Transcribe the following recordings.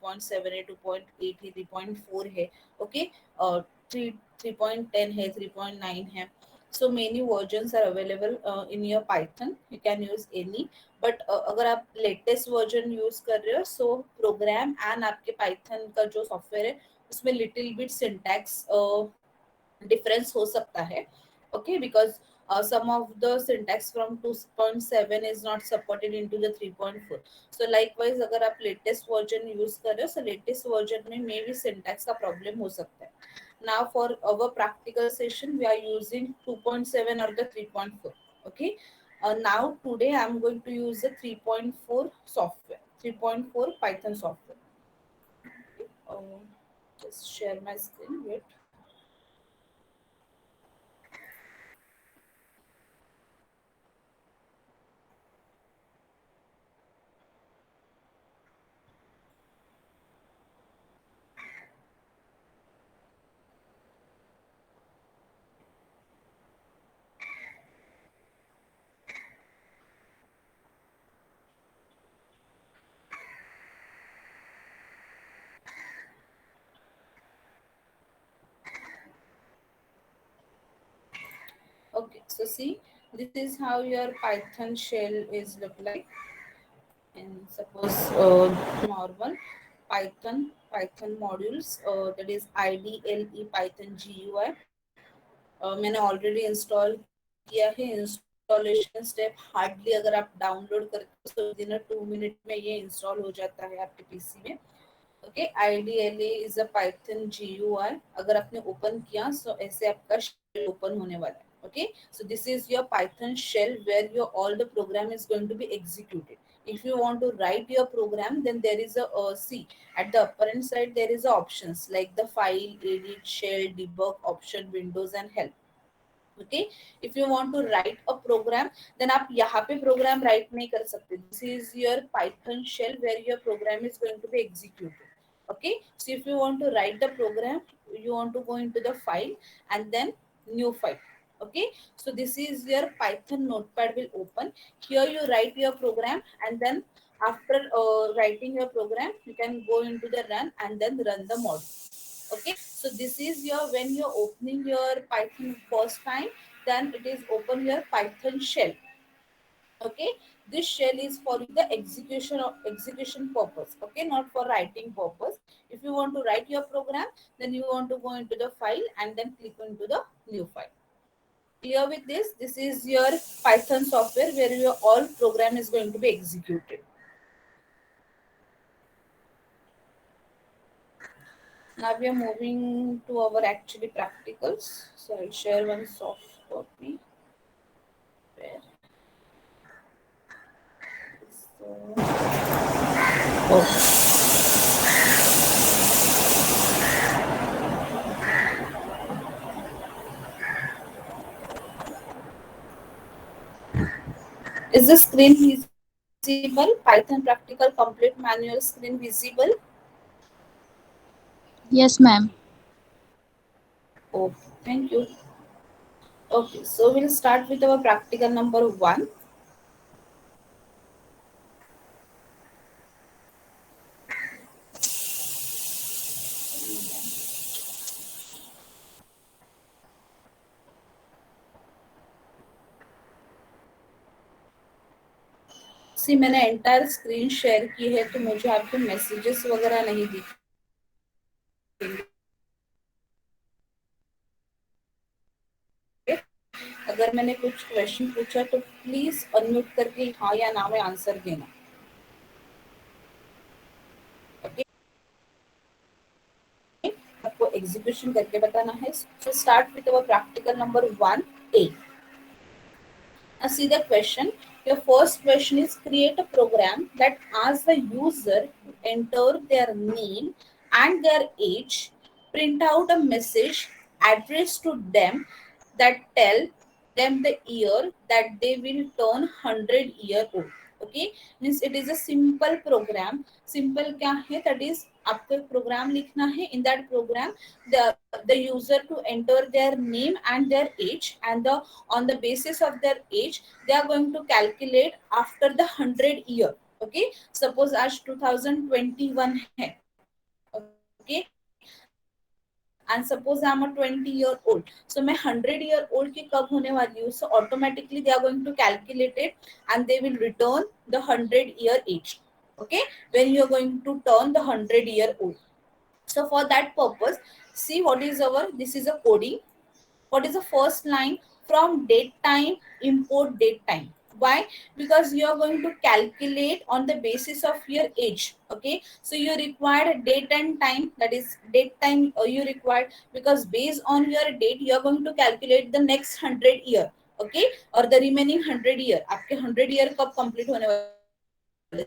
3.7 है, 2.8 है, 3.4 है, ओके, 3.10 है, 3.9 है. So many versions are available in your Python. You can use any. But अगर आप लेटेस्ट वर्जन यूज कर रहे हो, सो प्रोग्राम एंड आपके पाइथन का जो सॉफ्टवेयर है उसमें लिटिल बिट सिंटैक्स difference हो सकता है. Okay, because some of the syntax from 2.7 is not supported into the 3.4. So likewise अगर आप latest version use कर रहे हो, so latest version में maybe syntax का problem हो सकता है. Now for our practical session we are using 2.7 or the 3.4. Okay, now today I'm going to use the 3.4 software, 3.4 Python software. uh, just share my screen. Wait. Okay, so see, this is how your Python shell is look like. And suppose normal Python modules, that is IDLE Python GUI. मैंने already install किया है. Installation step hardly अगर आप download करते हो तो within 2 minute में ये इंस्टॉल हो जाता है आपके पीसी में. Okay, IDLE is a Python GUI. अगर आपने ओपन किया तो ऐसे आपका शेल ओपन होने वाला है. Okay, so this is your Python shell where your all the program is going to be executed. If you want to write your program, then there is a see at the upper end side there is a options like the file, edit, shell, debug option, windows and help. Okay, if you want to write a program then आप यहाँ पे program write नहीं कर सकते. This is your Python shell where your program is going to be executed. Okay, so if you want to write the program, you want to go into the file and then new file. Okay, so this is your Python notepad will open. Here you write your program and then after writing your program you can go into the run and then run the module. Okay, so this is your when you're opening your Python first time, then it is open your Python shell. Okay, this shell is for the execution purpose. Okay, not for writing purpose. If you want to write your program, then you want to go into the file and then click into the new file. Here with this is your Python software where your all program is going to be executed. Now we are moving to our actually practicals. So I'll share one soft copy. Where? So, oh. Is the screen visible? Python practical complete manual screen visible? Yes, ma'am. Oh, thank you. Okay, so we'll start with our practical number 1. सी मैंने entire screen share की है तो मुझे आपके messages वगैरह नहीं दिखेंगे. अगर मैंने कुछ क्वेश्चन पूछा तो प्लीज अनम्यूट करके हाँ या ना में आंसर देना. आपको एग्जीक्यूशन करके बताना है. So start with our practical number 1A. Now see the question. Your first question is create a program that asks the user to enter their name and their age, print out a message addressed to them that tell them the year that they will turn 100 year old. Okay, means it is a simple program. Simple क्या है? That is आपको एक programme लिखना है. In that program, the user to enter their name and their age, and the on the basis of their age they are going to calculate after the 100 year. Okay, suppose आज 2021 है and suppose I'm a 20-year-old, so मैं 100-year-old की कब होने वाली हूँ, so automatically they are going to calculate it and they will return the 100-year age. Okay, when you are going to turn the 100-year-old. So for that purpose, see what is our, this is a coding. What is the first line? From date time, import date time. Why? Because you are going to calculate on the basis of your age. Okay, so you require a date and time, that is date time you required, because based on your date you are going to calculate the next 100 year. Okay, or the remaining 100 year. आपके 100 year कब complete होने वाले?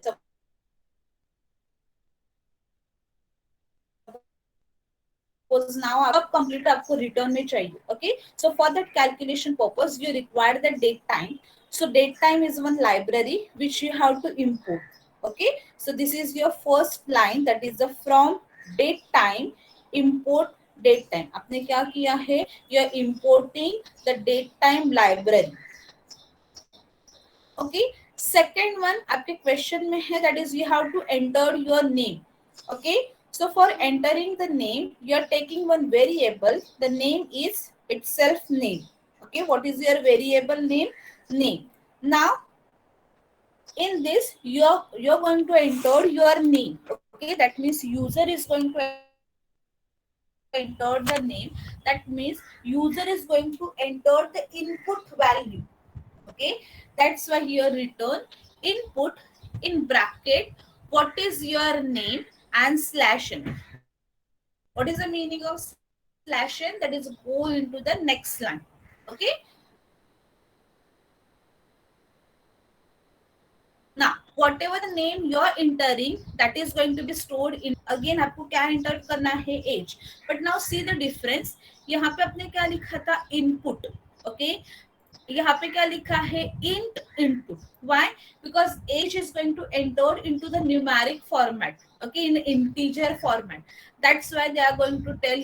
Suppose now आप complete आपको return में चाहिए. Okay, so for that calculation purpose you require the date time. So date time is one library which you have to import. Okay, so this is your first line, that is the from date time import date time. आपने क्या किया है? You are importing the date time library. Okay, second one आपके question में है, that is you have to enter your name. Okay, so for entering the name you are taking one variable, the name is itself name. Okay, what is your variable name? Name. Now in this you're going to enter your name. Okay, that means user is going to enter the name, that means user is going to enter the input value. Okay, that's why here return input in bracket what is your name and slash n. What is the meaning of slash n? That is go into the next line. Okay, now whatever the name you are entering, that is going to be stored in. Again आपको क्या enter करना है? Age. But now see the difference. यहाँ पे आपने क्या लिखा था? Input. Okay, यहाँ पे क्या लिखा है? Int input. Why? Because age is going to enter into the numeric format. Okay, in integer format. That's why they are going to tell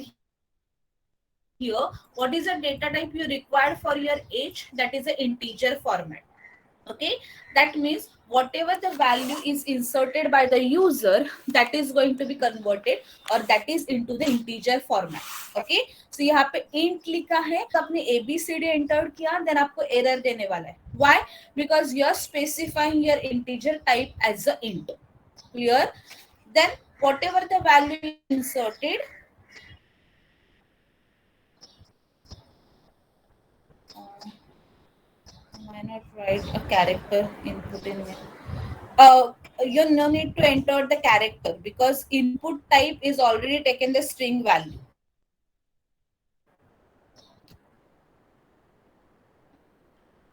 here what is the data type you require for your age. That is an integer format. Okay, that means whatever the value is inserted by the user, that is going to be converted or that is into the integer format. Okay, so यहाँ पे int लिखा है, तो आपने abcd enter किया, then आपको error देने वाला है. Why? Because you are specifying your integer type as a int. Clear? Then whatever the value is inserted, why not write a character input in here? You no need to enter the character because input type is already taken the string value.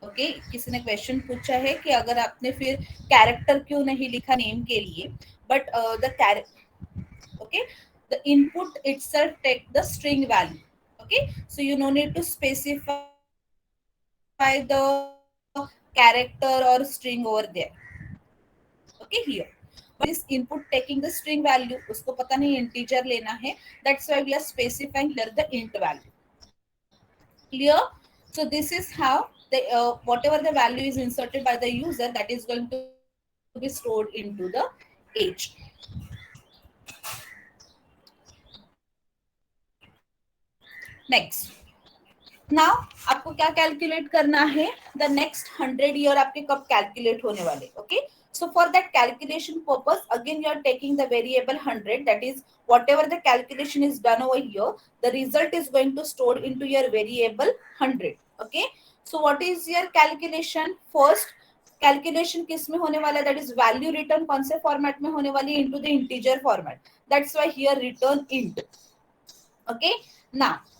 Okay, किसी ने question पूछा है कि अगर आपने फिर character क्यों नहीं लिखा नेम के लिए, but the character, okay, the input itself take the string value. Okay, so you no need to specify the character or string over there. Okay, here but this input taking the string value, उसको पता नहीं integer लेना है, that's why we are specifying here the int value. Clear? So this is how the whatever the value is inserted by the user, that is going to be stored into the age. Next, now आपको क्या calculate करना है? The next 100 year आपके कब calculate होने वाले? Okay, so for that calculation purpose, again you are taking the variable 100, that is whatever the calculation is done over here, the result is going to store into your variable 100. Okay, so what is your calculation? First calculation किस में होने वाला है? That is value return कौन से format में होने वाली है? Into the integer format. That's why here return int. Okay, now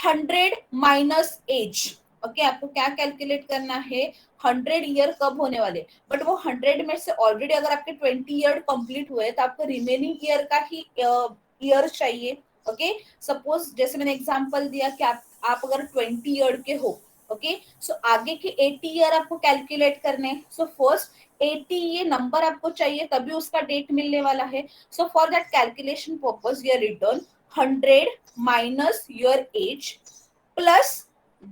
100 minus age. Okay, आपको क्या कैलकुलेट करना है? 100 year कब होने वाले? बट वो 100 में से ऑलरेडी अगर आपके 20 year कंप्लीट हुए तो आपको रिमेनिंग ईयर का ही ईयर चाहिए. ओके, सपोज जैसे मैंने एग्जांपल दिया कि आप अगर 20 year के हो, ओके, सो आगे के 80 year आपको कैलकुलेट करने. सो फर्स्ट 80 ये नंबर आपको चाहिए, तभी उसका डेट मिलने वाला है. सो for that calculation purpose you return 100 minus your age plus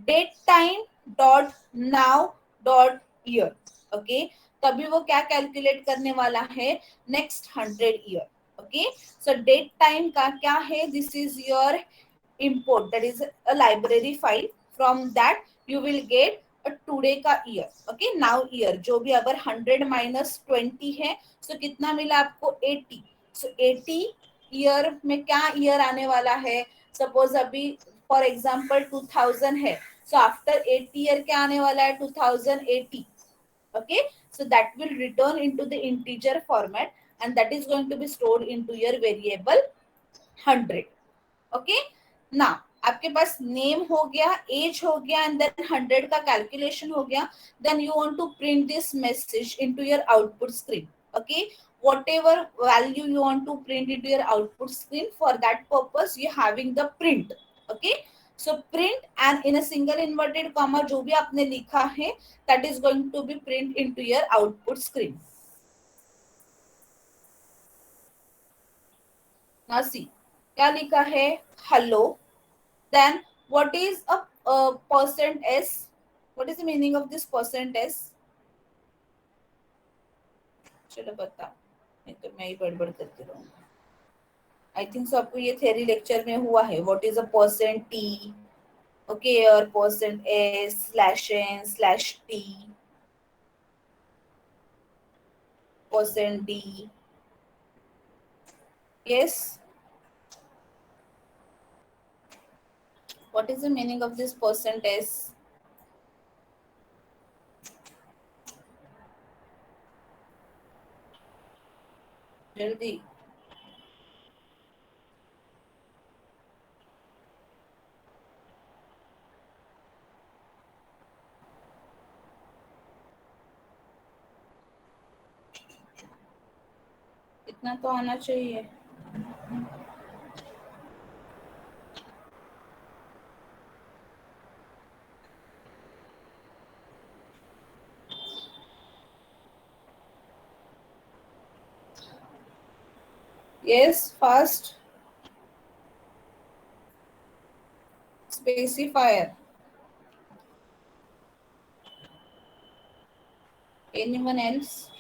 date time dot now dot year. Okay, तभी वो क्या कैलकुलेट करने वाला है? Next 100 year. Okay, so date time का क्या है? This is your import, that is a library file. From that you will get a today का year. Okay, now year जो भी, अगर 100 minus 20 है so कितना मिला आपको? 80. so 80 ईयर में क्या ईयर आने वाला है? सपोज अभी फॉर एग्जांपल 2000 है, so आफ्टर 80 ईयर क्या आने वाला है? 2080. Okay, so that will return into the integer format, and that is going to be stored into your variable 100. Okay, now आपके पास नेम हो गया, एज हो गया, एंड देन 100 का कैलकुलेशन हो गया. Then you want to print this message into your output screen. Okay, whatever value you want to print into your output screen, for that purpose you having the print. Okay, so print and in a single inverted comma जो भी आपने लिखा है, that is going to be print into your output screen. Now see, क्या लिखा है? Hello. Then what is a percent s? What is the meaning of this percent s? चलो बताओ, नहीं तो मैं ही बड़बड़ करती रहूंगी. आई थिंक सो आपको ये थ्योरी लेक्चर में हुआ है. What is a percent T? Okay, और percent S slash N slash T, percent D. Yes, what is the meaning of this percent S? जल्दी. इतना तो आना चाहिए. Yes, fast. Specifier. Anyone else?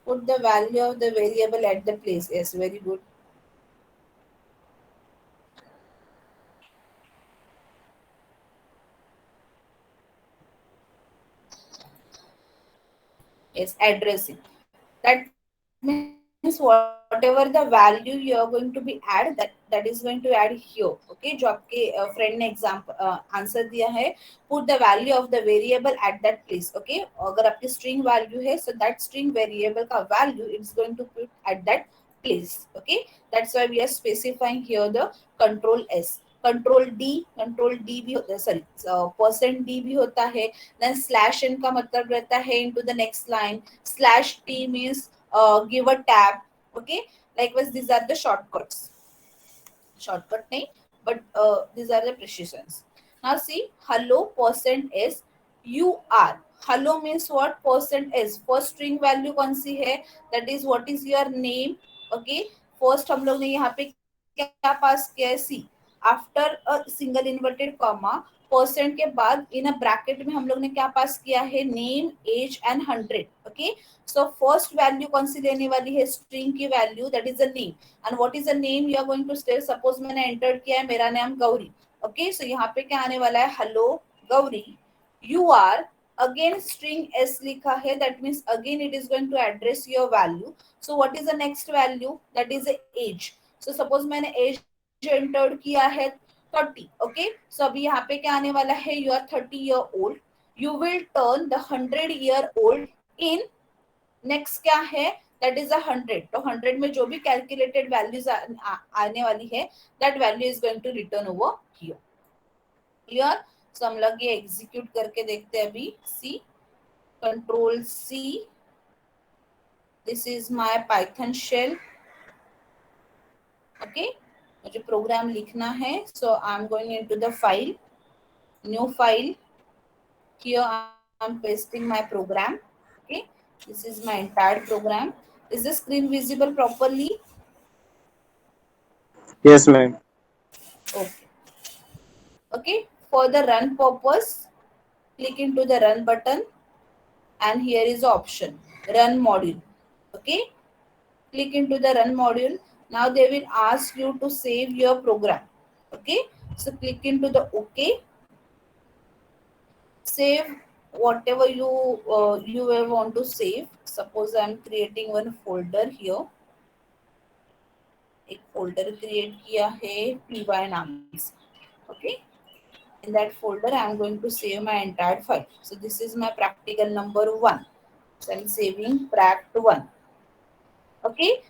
Put the value of the variable at the place. Yes, very good. Yes, addressing. That means whatever the value you are going to be add, that is going to add here. Okay, जो आपके friend ने example answer दिया है, put the value of the variable at that place. Okay, अगर आपकी string value है, so that string variable का value it's going to put at that place. Okay, that's why we are specifying here the control s. Control D भी होता है, sorry percent D भी होता है. देन स्लैश एन का मतलब रहता है into the next line. Slash T means give a tab. Okay, likewise these are the shortcut nahi, but these are the precisions. Now see, hello percent s you are. Hello means what? Percent s first string value कौन सी है? That is what is your name. Okay, first हम लोग ने यहाँ पे क्या पास किया है? See after a single inverted comma, percent के बाद इन अ ब्रैकेट में हम लोग ने क्या पास किया है? Name, age and 100. Okay, so first value कौन सी लेने वाली है? स्ट्रिंग की value, that is a name. And what is a name you are going to stay? Suppose मैंने एंटर किया है मेरा नाम गौरी. ओके, सो यहाँ पे क्या आने वाला है? Hello Gauri. You are, again string s लिखा है, that means again it is going to address your value. So what is the next value? That is age. So suppose मैंने एज एंटर किया है 30. ओके, सो अभी यहाँ पे क्या आने वाला है? You are 30 year old. You will turn the 100 year old इन नेक्स्ट क्या है? That is 100. तो 100 में जो भी कैलकुलेटेड वैल्यूज आने वाली है, that value is going to return over here. Clear? So हम लोग ये एग्जीक्यूट करके देखते हैं अभी. See, control C, this is my Python shell. Okay, मुझे प्रोग्राम लिखना है. So I am going into the file, new file. Here I am pasting my program. Okay, this is my entire program. Is the screen visible properly? Yes, ma'am. Okay. Okay. For the run purpose, click into the run button, and here is the option run module. Okay, click into the run module. Now they will ask you to save your program. Okay, so click into the OK. Save whatever you will want to save. Suppose I am creating one folder here. एक folder create किया है py नाम से. Okay, in that folder I am going to save my entire file. So this is my practical number 1. So I'm saving pract 1. Okay,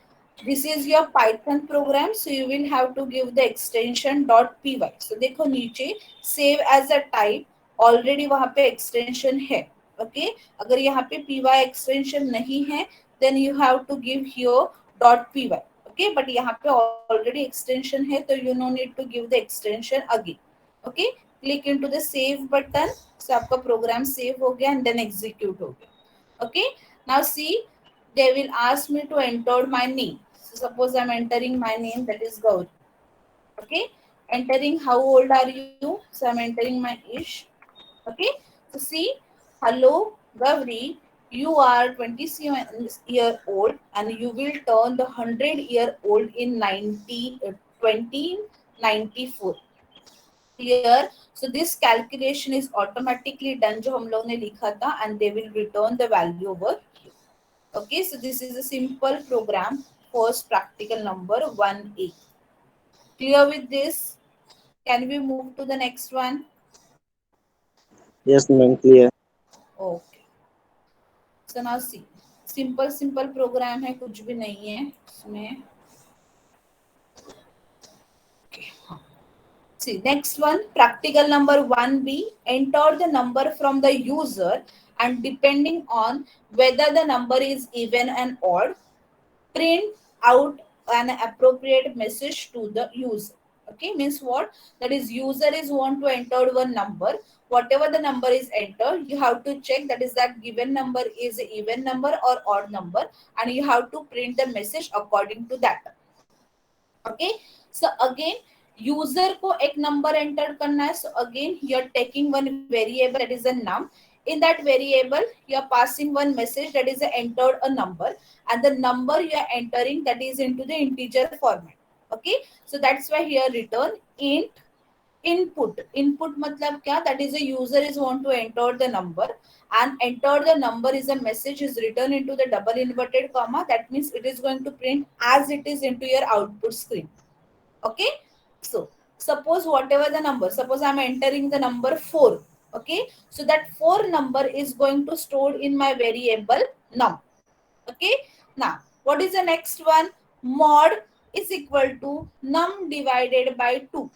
this is your python program, so you will have to give the extension .py. so देखो नीचे save as a type already वहाँ पे extension है. okay, अगर यहाँ पे py extension नहीं है then you have to give here .py. okay, but यहाँ पे already extension है तो you no need to give the extension again. okay, click into the save button. so आपका program save हो गया and then execute हो गया. okay, now see, they will ask me to enter my name. So suppose I'm entering my name, that is Gauri. Okay, entering how old are you? So I'm entering my age. Okay, so see, hello Gauri, you are 27-year-old and you will turn the 100-year-old in 1994. Clear? So this calculation is automatically done जो हम लोग ने लिखा था and they will return the value over here. Okay, so this is a simple program. First practical number 1A. Clear with this? Can we move to the next one? Yes, ma'am, clear. Okay. So now see. Simple program है, कुछ भी नहीं है इसमें. Okay. See, next one, practical number 1B. Enter the number from the user and depending on whether the number is even and odd, print out an appropriate message to the user. Okay, means what? That is, user is want to enter one number. Whatever the number is entered, you have to check that is that given number is a even number or odd number, and you have to print the message according to that. Okay, so again user को एक number enter करना है. So again you are taking one variable that is a num. In that variable you are passing one message that is a entered a number, and the number you are entering that is into the integer format. Okay, so that's why here return int input. Input मतलब क्या? That is a user is want to enter the number, and enter the number is a message is written into the double inverted comma. That means it is going to print as it is into your output screen. Okay, so suppose whatever the number, suppose I'm entering the number 4. Okay, so that 4 number is going to store in my variable num. Okay, now what is the next one? Mod is equal to num divided by 2.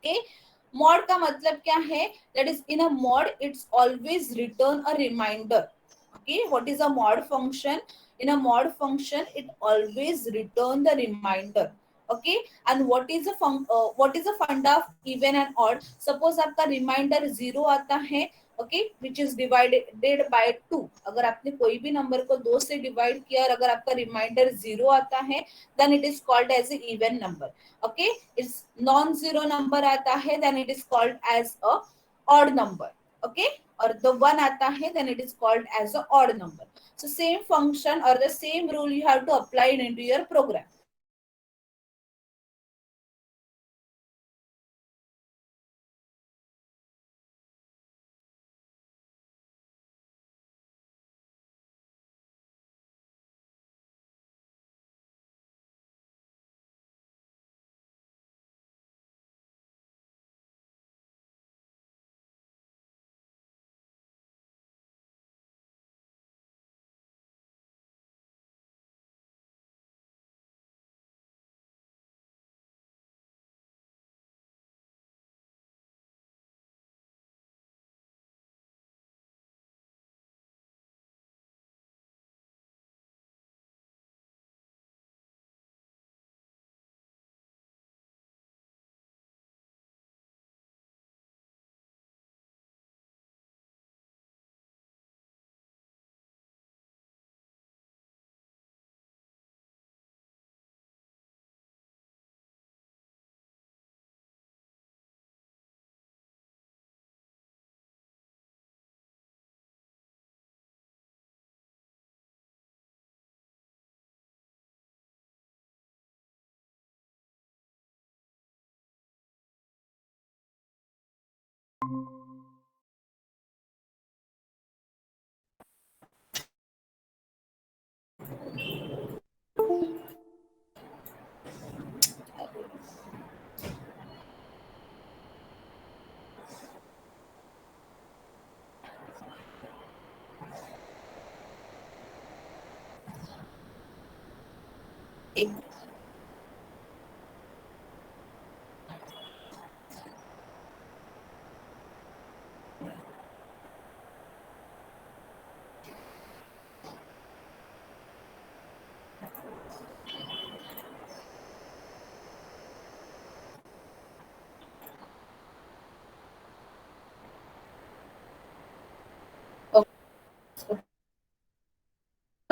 Okay, mod का मतलब क्या है? That is, in a mod it's always return a reminder. Okay, what is a mod function? In a mod function it always return the reminder. Okay, and what is the funda of even and odd? Suppose आपका reminder 0 आता है. Okay, which is divided by 2. अगर आपने कोई भी number को 2 से divide किया और अगर आपका रिमाइंडर 0 आता है then it is called as a even number. Okay, it's non-zero number आता है then it is called as a odd number. Okay, और the 1 आता है then it is called as a odd number. So same function or the same rule you have to apply it into your program.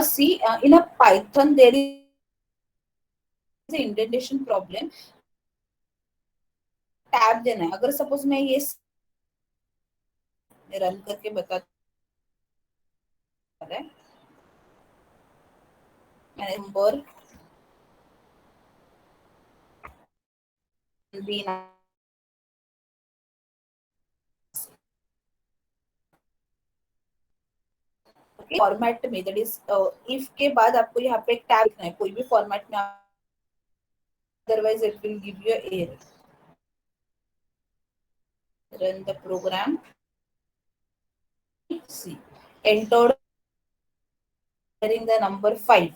See, in a Python, there is an indentation problem. Tab देना है, अगर suppose मैं ये run करके बता रहा है, मैंने नंबर बी फॉर्मेट में, दैट इज इफ के बाद आपको यहाँ पे एक टैब लिखना है कोई भी फॉर्मेट में, otherwise it will give you error. Run the program. See, entered in the number 5,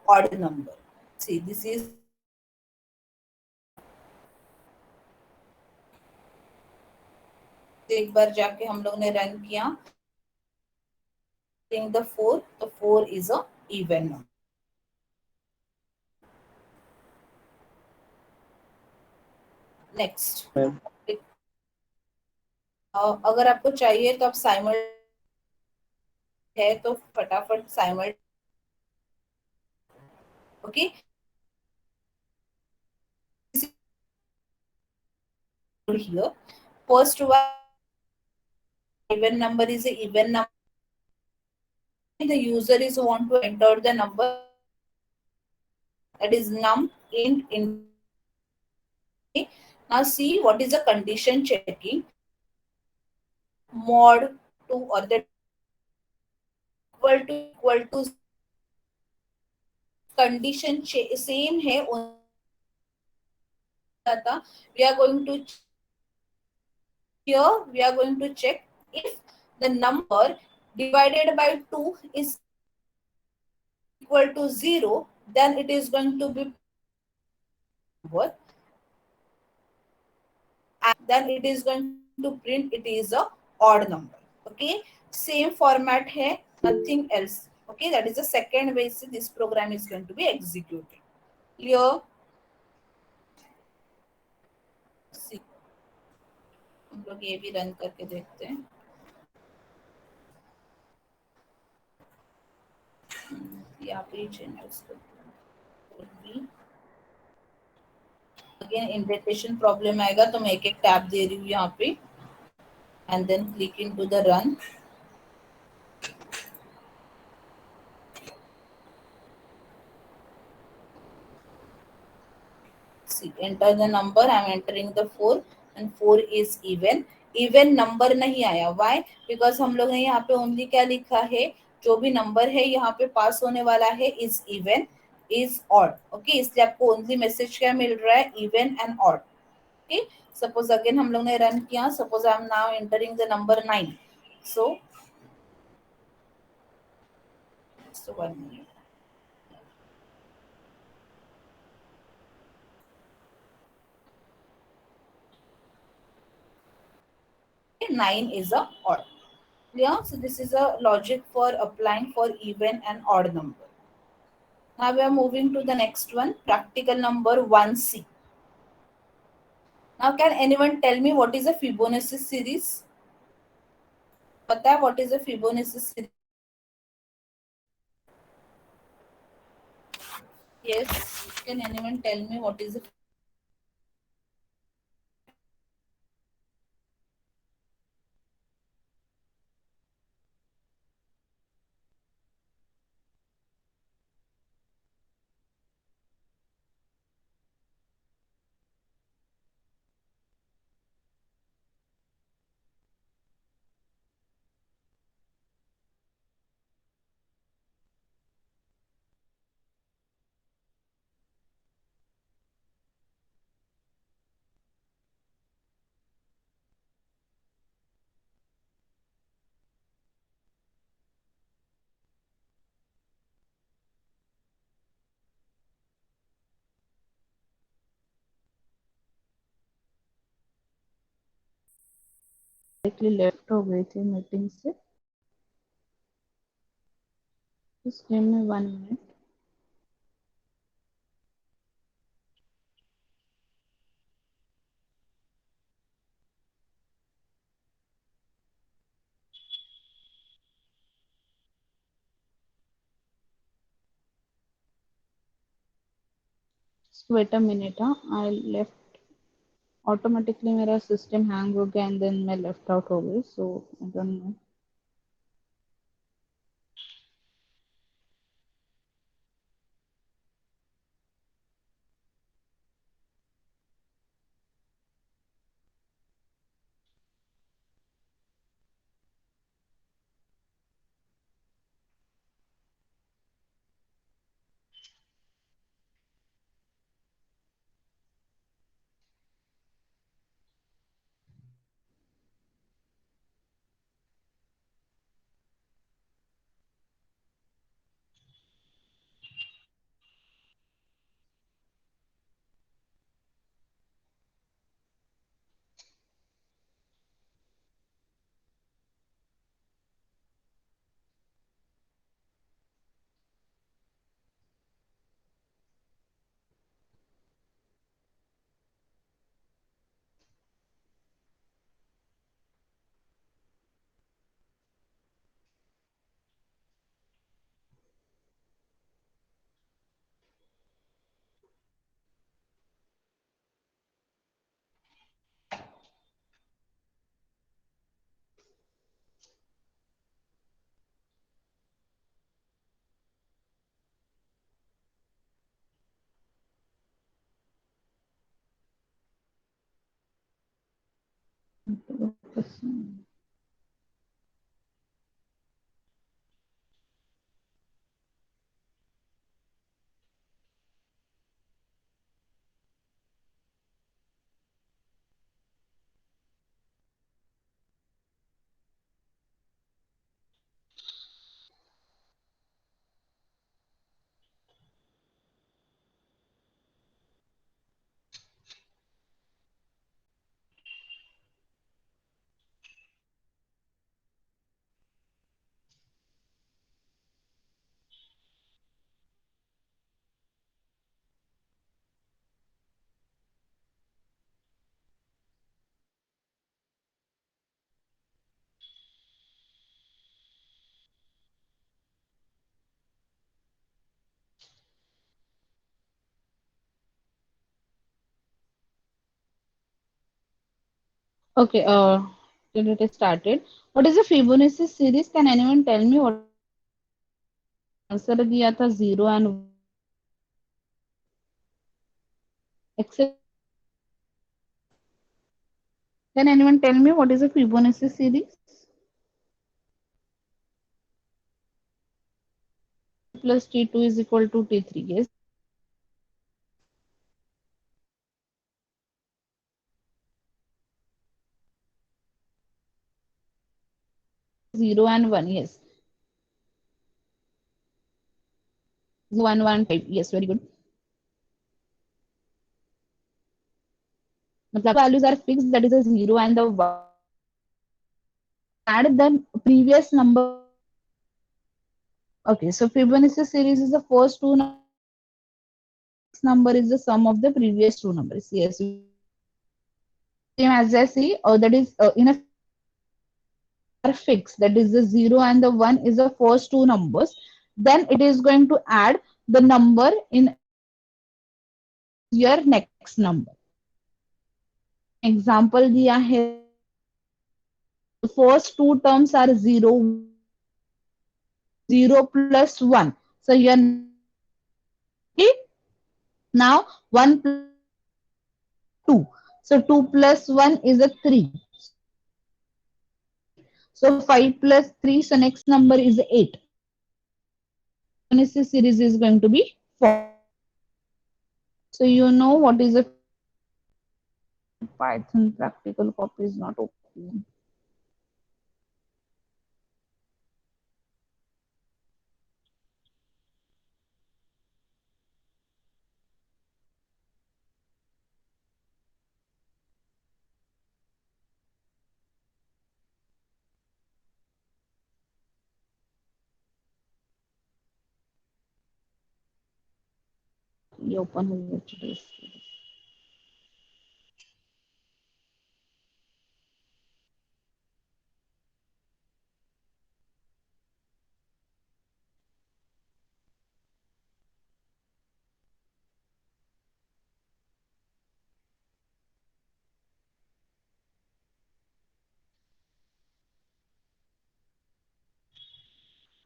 odd number. See, this is एक बार जाके हम लोग ने रन किया, the 4, the 4 is a even number. Next, अगर आपको चाहिए तो आप साइमल है तो फटाफट साइमल, okay. Here, first one even number is a even number. The user is want to enter the number, that is num int in. Now see what is the condition checking. Mod 2 or the equal to condition same है. We are going to here we are going to check if the number divided by 2 is equal to 0, then it is going to be number, and then it is going to print it is a odd number. Okay, same format hai, nothing else. Okay, that is the second way this program is going to be executed. Clear? See, हम लोग ये भी run करके देखते हैं. यहाँ पे changes करते हैं. अगेन इंडेंटेशन प्रॉब्लम आएगा तो मैं एक एक टैब दे रही हूँ यहाँ पे, and then click into the run. See, enter the number. I am entering the 4 and 4 is even. Even number नहीं आया. Why? Because हम लोग ने यहाँ पे ओनली क्या लिखा है, जो भी नंबर है यहाँ पे पास होने वाला है is even, is odd. Okay, इसलिए आपको ओनली मैसेज क्या मिल रहा है, even and odd. Okay, suppose again हम लोग ने रन किया. Suppose I am now entering the number 9. So 1 minute. 9 is a odd. Yeah, so this is a logic for applying for even and odd number. Now we are moving to the next one, practical number 1C. Now can anyone tell me what is a Fibonacci series? पता है what is a Fibonacci series? Yes, can anyone tell me what is a left हो गई थी meeting से. Just give me 1 minute. Just wait a minute. हाँ, I left. Automatically मेरा system hang हो गया एंड देन मैं लेफ्ट आउट हो गई, so I don't know. Okay, till it is started. What is the Fibonacci series? Can anyone tell me what answer दिया था 0 and except. Can anyone tell me what is a Fibonacci series? Plus T2 is equal to T3. Yes. 0 and 1. Yes. 1 1 5. Yes. Very good. मतलब values are fixed. That is a 0 and the 1. Add the previous number. Okay. So Fibonacci series is the first two number is the sum of the previous two numbers. Yes. Same as I see. That is in a are fixed, that is the 0 and the 1 is the first two numbers, then it is going to add the number in your next number. Example दिया है, the first two terms are 0 0 plus 1, so here now 1 plus 2, so 2 plus 1 is a 3, so 5 plus 3, so next number is 8. Fibonacci series is going to be 4. So you know what is a Python practical copy is not open. ये open हो गया।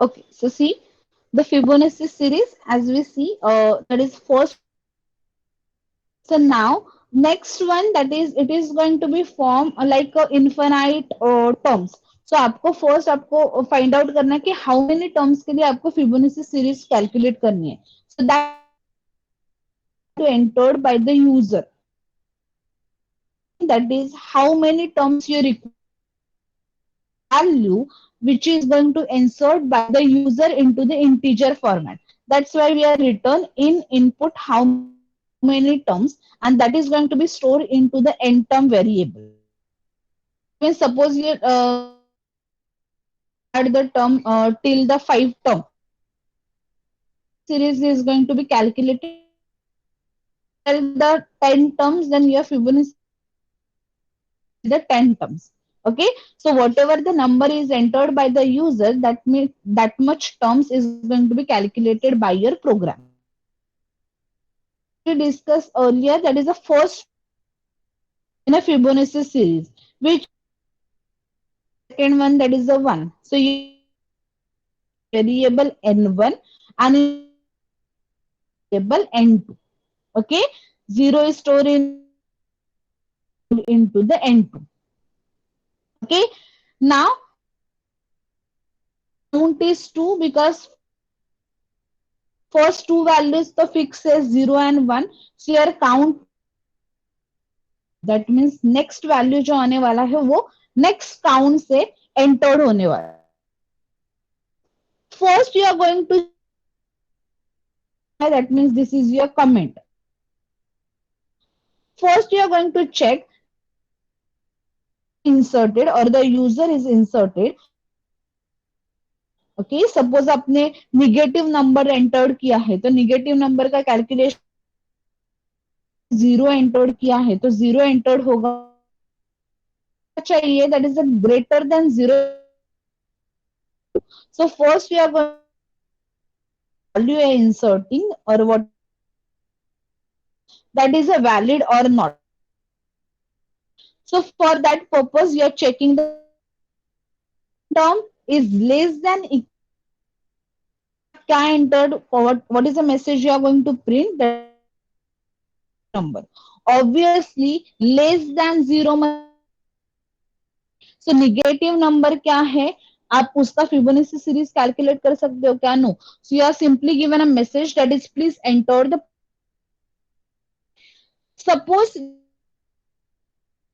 Okay, so see the Fibonacci series as we see, that is first. So now next one, that is it is going to be form like infinite terms. So आपको first आपको find out करना है कि how many terms के लिए आपको Fibonacci series calculate करनी है. So that to entered by the user. That is how many terms you require value which is going to insert by the user into the integer format. That's why we are written in input how many terms, and that is going to be stored into the end term variable. When suppose you add the term till the 5 term, series is going to be calculated till the 10 terms, then your Fibonacci the 10 terms. Okay, so whatever the number is entered by the user, that means that much terms is going to be calculated by your program. We discussed earlier, that is the first in a Fibonacci series, which second one, that is the one. So you variable n1 and variable n2. Okay, 0 is stored into the n2. Okay, now count is 2 because first two values the fix is 0 and 1. So your count, that means next value जो आने वाला है वो next count से entered होने वाला है. First you are going to, that means this is your comment. First you are going to check inserted or the user is inserted. Okay, suppose आपने निगेटिव नंबर एंटर्ड किया है तो negative number का calculation 0 entered किया है तो 0 entered होगा चाहिए, that is greater than 0. So first we are going to value inserting or what that is a valid or not. So for that purpose you are checking the term is less than equal क्या entered, what is the message you are going to print, that number. Obviously less than 0. So negative number क्या है, आप उसका Fibonacci series calculate कर सकते हो क्या? No. So you are simply given a message that is please enter the, suppose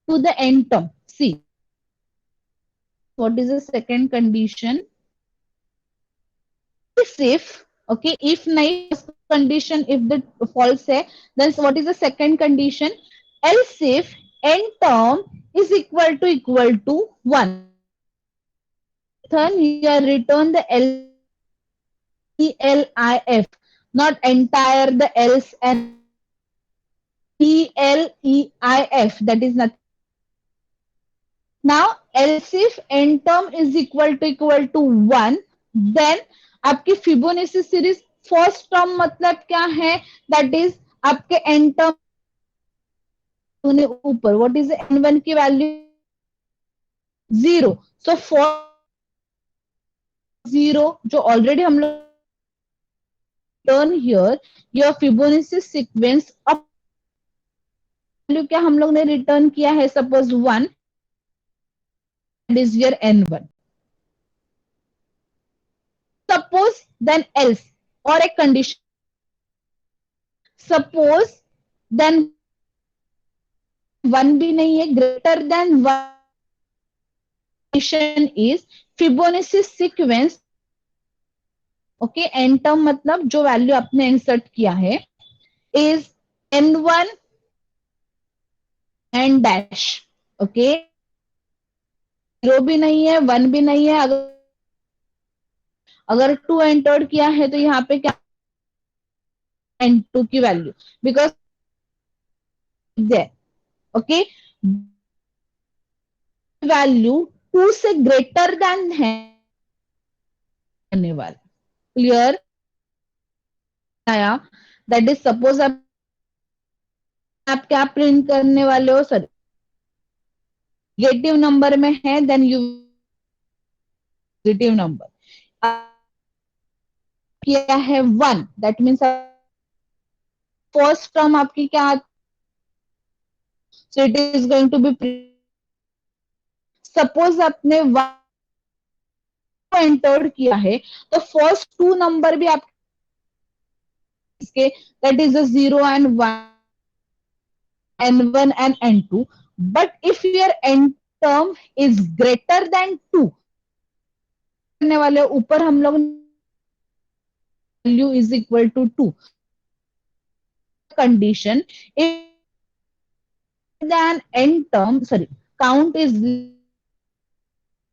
to the end term. See what is the second condition? If okay, if नहीं first condition, if the false है, then what is the second condition? Else if end term is equal to 1, then you are return the ELIF, not entire the else and ELEIF, that is nothing. Now else if end term is equal to 1, then आपकी Fibonacci series first term मतलब क्या है, that is आपके and term ऊपर, what is n1 की value 0. So for 0 जो already हम लोग turn here your Fibonacci sequence up value क्या हम लोग ने रिटर्न किया है, suppose 1, that is your n1. Suppose then else, और एक कंडीशन, सपोज देन 1 भी नहीं है, greater than 1 is Fibonacci sequence. Okay, n term मतलब जो वैल्यू आपने इंसर्ट किया है is n1 and dash. Okay, 0 भी नहीं है, 1 भी नहीं है. अगर 2 एंटर्ड किया है तो यहाँ पे क्या n2 की value, because there, okay, value 2 से ग्रेटर देन है करने वाला, क्लियर आया? दैट इज सपोज आप क्या प्रिंट करने वाले हो, सर नेगेटिव नंबर में है, देन यू पॉजिटिव नंबर किया है 1, दैट मीन्स फर्स्ट टर्म आपकी क्या, so it is going to be, suppose आपने 1 एंटर किया है, तो फर्स्ट टू नंबर भी आपके, that is a 0 and 1, n1 and n2, but if your n term is greater than 2, करने वाले ऊपर हम लोग value is equal to 2, condition if than n term, sorry, count is,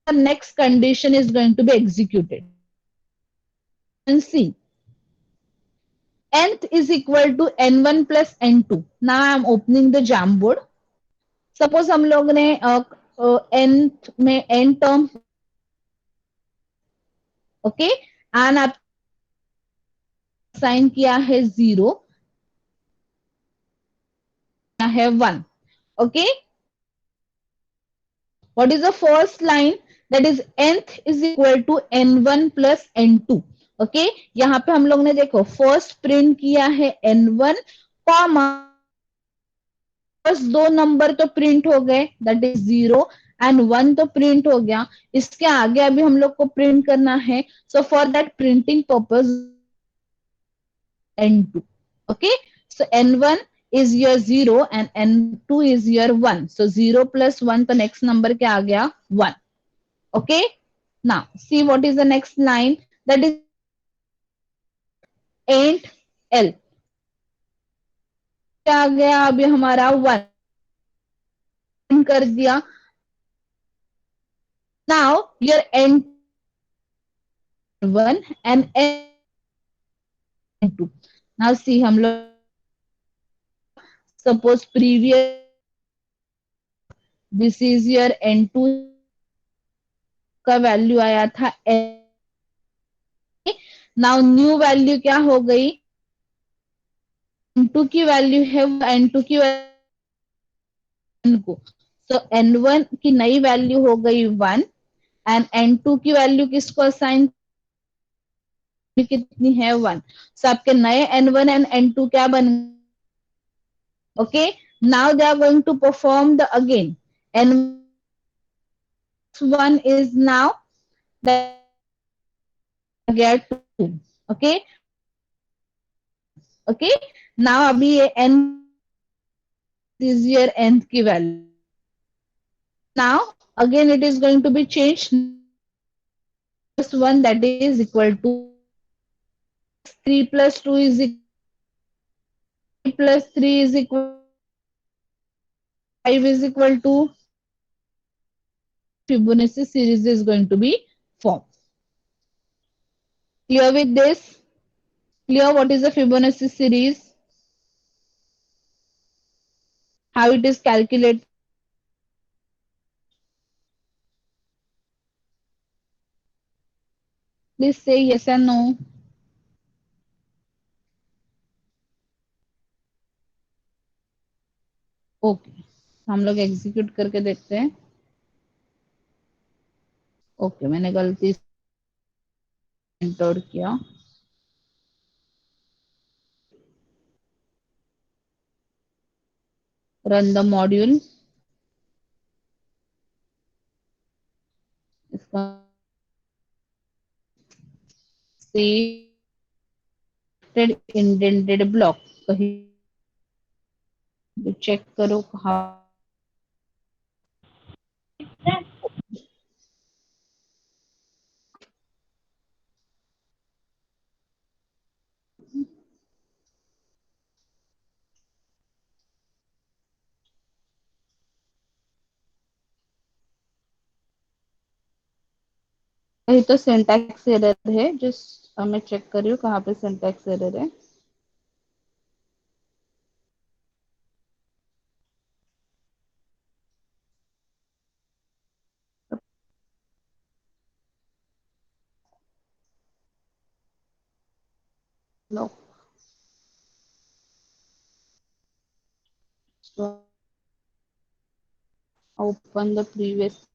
the next condition is going to be executed, and see nth is equal to n1 plus n2. Now I am opening the Jamboard. Suppose हम लोग ने nth में n term, okay, and आप sign किया है 0, है 1, okay, what is the first line, that is nth is equal to n1 plus n2, okay, यहाँ पे हम लोग ने देखो फर्स्ट प्रिंट किया है n1 कॉमा, फर्स्ट दो नंबर तो प्रिंट हो गए, दैट इज 0 एंड 1 तो प्रिंट हो गया, इसके आगे अभी हम लोग को प्रिंट करना है, सो for that printing purpose n2, okay, so n1 is your 0 and n2 is your 1, so 0 plus 1 तो next number क्या आ गया 1, okay, now see what is the next line, that is int l, क्या आ गया अभी हमारा 1 कर दिया, now your n1 and n2, now see हम लोग suppose previous, this is your n2 का वैल्यू आया था n, नाउ न्यू वैल्यू क्या हो गई, n2 की वैल्यू है n2 की वैल्यू को, सो n1 की नई वैल्यू हो गई 1 एंड n2 की वैल्यू किसको असाइन, कितनी है 1, सो आपके नए n1 एंड n2 क्या बन, okay, now they are going to perform the again, n1 is now गया 2, ओके, ओके, नाउ अभी ये n is your nth की value, now again it is going to be changed, plus 1 that is equal to 3 plus 2 is equal, plus 3 is equal, 5 is equal to, Fibonacci series is going to be formed. Clear with this? Clear what is the Fibonacci series? How it is calculated? Please say yes and no. Okay okay. हम लोग execute करके देखते हैं, okay okay, मैंने गलती से enter किया, run the module, इसका इंडेंटेड ब्लॉक कहीं चेक करो कहा, कहीं तो सिंटैक्स एरर है, जस्ट मैं चेक कर रही हूँ कहाँ पे सिंटैक्स एरर है, look. So open the previous.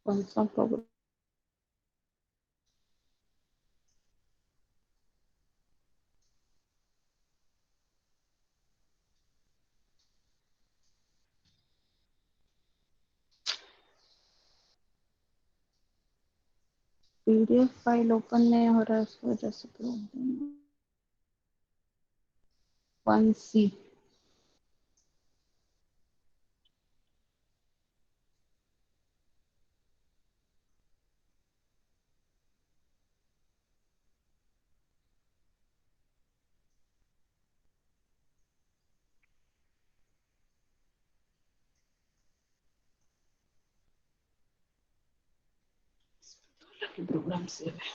कौन सा program? पीडीएफ फाइल ओपन नहीं हो रहा है इस वजह से प्रॉब्लम। 1C। प्रोग्राम सेव है।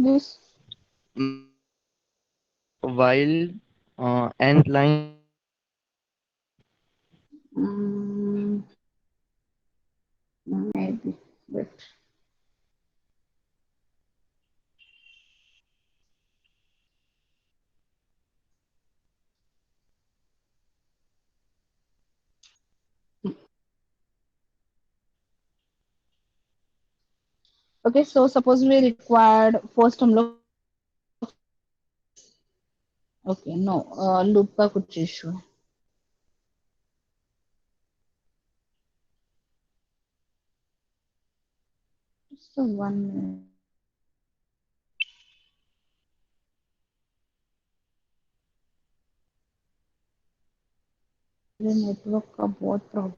Yes. while nth line maybe but okay, so suppose we required first हम लोग okay no loop का कुछ इशू है। so 1 minute नेटवर्क का बहुत problem.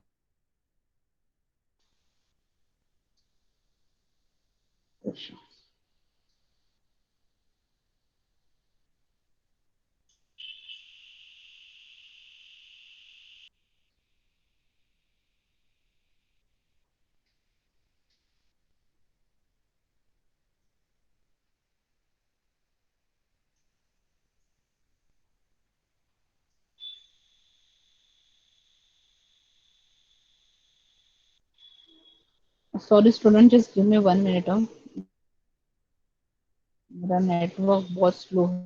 Sorry student just give me 1 minute। मेरा नेटवर्क बहुत स्लो है।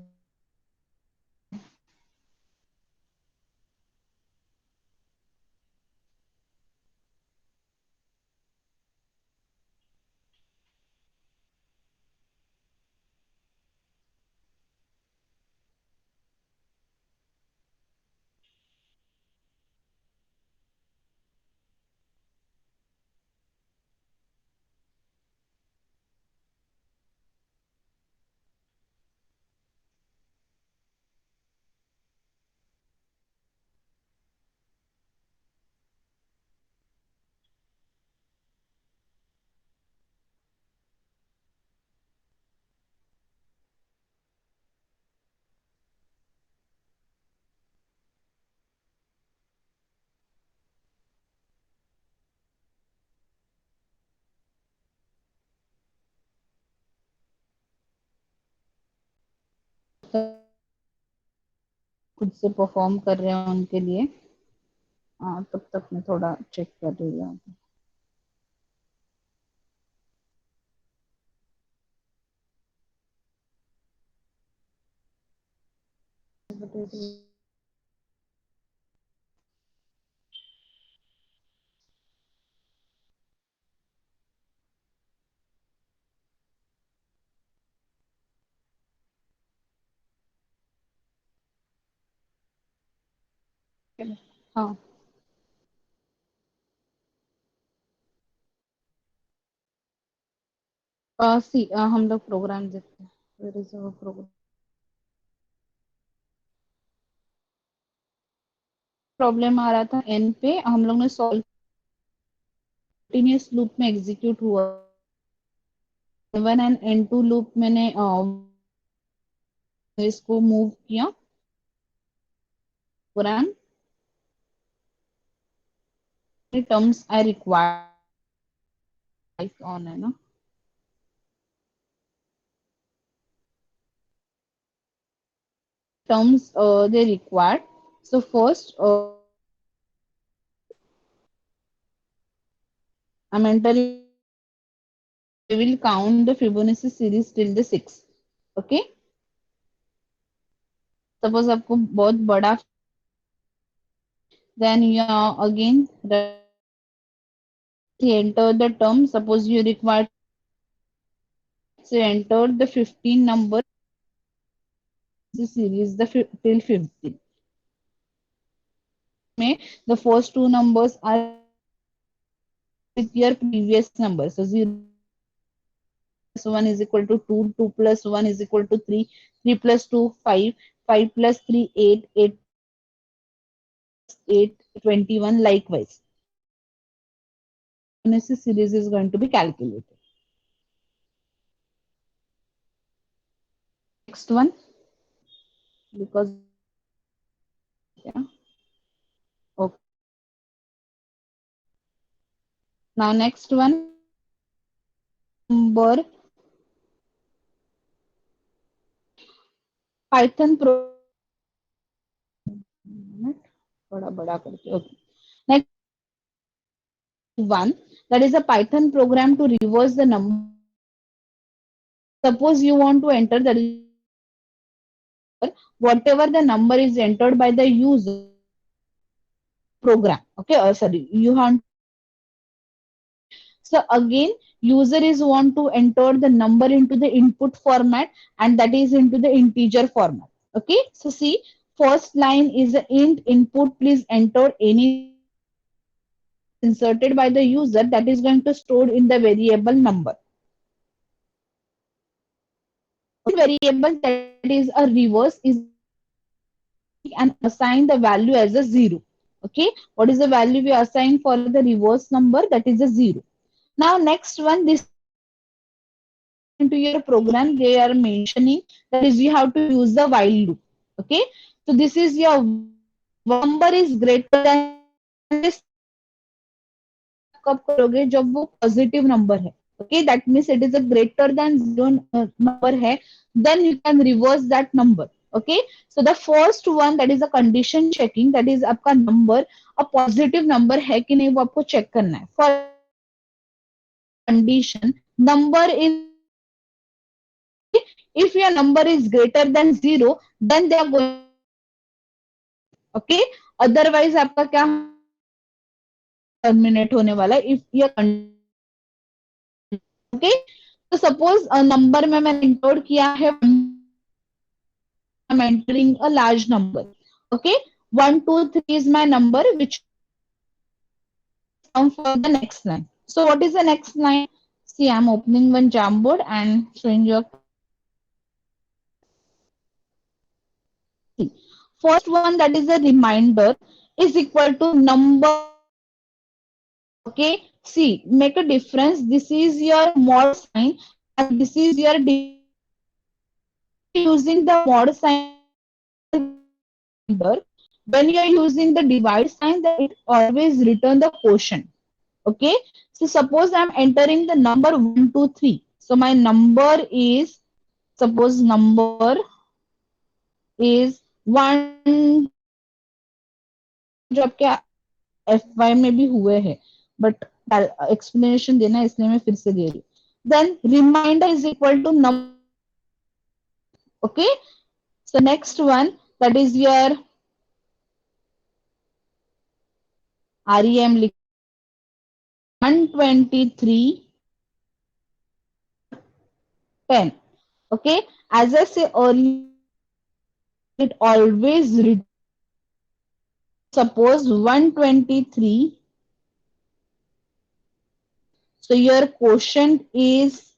खुद से परफॉर्म कर रहे हैं उनके लिए। हाँ तब तक मैं थोड़ा चेक कर रही हूँ। हाँ सी हम लोग प्रोग्राम देखते हैं। Where is our program? Problem आ रहा था एन पे, हम लोग ने सॉल्व कंटिन्यूस लूप में एग्जीक्यूट हुआ, one and N two loop मैंने इसको मूव किया program terms I require on है ना, terms they required. So first, I'm entering. We will count the Fibonacci series till the 6. Okay. Suppose आपको बहुत बड़ा, then you again enter the term. Suppose you require to enter the 15 number the series the till 15. The first two numbers are with your previous number. So 0 plus 1 is equal to 2, 2 plus 1 is equal to 3, 3 plus 2, 5, 5 plus 3, 8, 8, 8, 21, likewise. Fibonacci series is going to be calculated. Next one, because yeah, okay. Now next one, number Python pro. थोड़ा बड़ा करके, okay. Next one, that is a Python program to reverse the number. Suppose you want to enter the whatever the number is entered by the user program. Okay, sorry, you want. So again, user is want to enter the number into the input format, and that is into the integer format. Okay, so see, first line is the int input. Please enter any inserted by the user that is going to store in the variable number. Variable that is a reverse is and assign the value as a 0. Okay, what is the value we assign for the reverse number? That is a 0. Now next one, this into your program they are mentioning that is you have to use the while loop. Okay, so this is your number is greater than this, कब करोगे जब वो positive number है. Okay, that means it is a greater than 0 number है, then you can reverse that number. Okay, so the first one that is a condition checking, that is आपका number a positive number है कि नहीं वो आपको check करना है. For condition number is, if your number is greater than 0 then they are going. Okay, otherwise आपका क्या टर्मिनेट होने वाला है if your. Okay, तो सपोज नंबर में मैंने इंक्लूड किया है, I'm entering a large number. Okay, 1 2 3 is my number which come for the next line. So what is the next line? See, I'm opening one Jamboard and showing you. First one, that is a reminder, is equal to number. Okay, see, make a difference. This is your mod sign and this is your using the mod sign. When you are using the divide sign, that it always return the quotient. Okay, so suppose I'm entering the number 1 2 3. So my number is, suppose number is 1, जो आपके FY में भी हुए हैं, but explanation देना है इसलिए मैं फिर से दे रही हूँ. Then reminder is equal to number. Okay, so next one, that is your REM 123 10. Okay, as I say earlier, it always returns. Suppose 123. So your quotient is,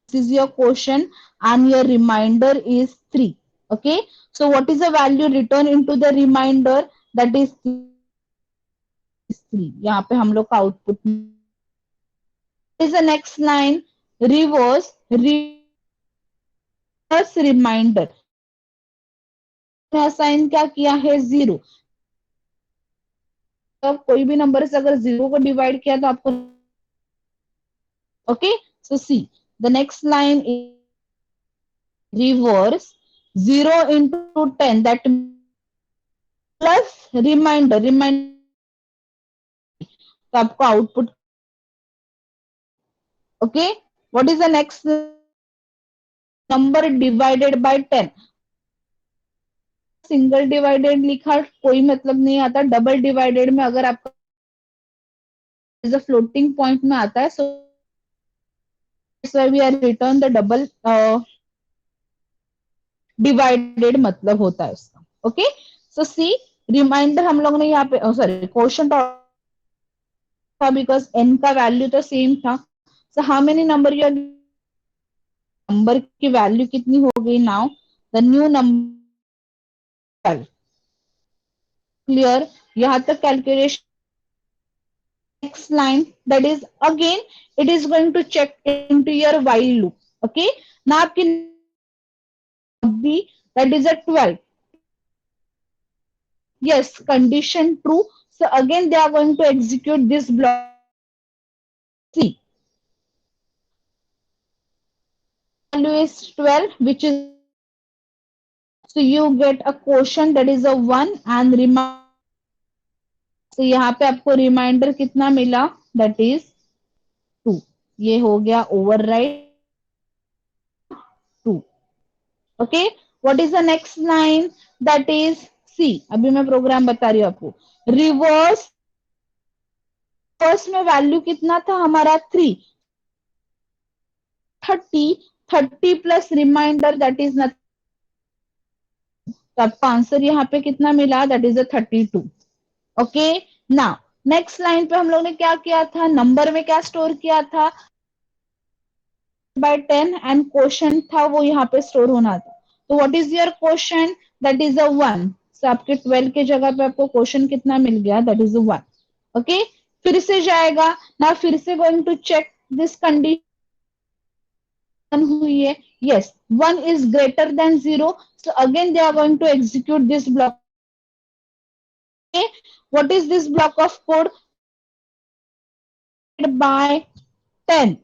this is your quotient and your reminder is 3. Okay, so what is the value returned into the reminder? That is 3. यहाँ पे हम लोग का output is the next line. Reverse remainder assign क्या किया है 0। तो कोई भी नंबर से अगर 0 को डिवाइड किया तो आपको okay. So see the next line reverse 0 into 10 that plus remainder तो आपको output okay. What is the next number divided by 10। Single divided लिखा कोई मतलब नहीं आता, डबल डिवाइडेड में अगर आपका फ्लोटिंग पॉइंट में आता है so we are return the double divided मतलब होता है उसका। ओके, सो सी रिमाइंडर हम लोग ने यहाँ पे सॉरी क्वेश्चन था बिकॉज एन का वैल्यू तो सेम था। So how many number you number की वैल्यू कितनी हो गई now the new number clear. यहाँ तक calculation next line that is again it is going to check into your while loop. Okay, now आपकी b that is a 12, yes condition true, so again they are going to execute this block. See value is 12 which is so you get a quotient that is a 1 and reminder so यहाँ पे आपको reminder कितना मिला that is 2। ये हो गया override 2। Okay, what is the next line that is c. अभी मैं प्रोग्राम बता रही हूँ आपको। रिवर्स फर्स्ट में वैल्यू कितना था हमारा 3 30 30 plus remainder that is nothing. तो आपको आंसर यहाँ पे कितना मिला that is a 32। Okay, now next line पे हम लोग ने क्या किया था, नंबर में क्या स्टोर किया था बाय 10 एंड क्वेश्चन था वो यहाँ पे स्टोर होना था। तो what is your question that is अ 1। सो आपके 12 के जगह पे आपको क्वेश्चन कितना मिल गया दैट इज अ 1। ओके, फिर से जाएगा ना, फिर से going to check this condition हुई है yes 1 is greater than 0, so again they are going to execute this block. What is this block of code by 10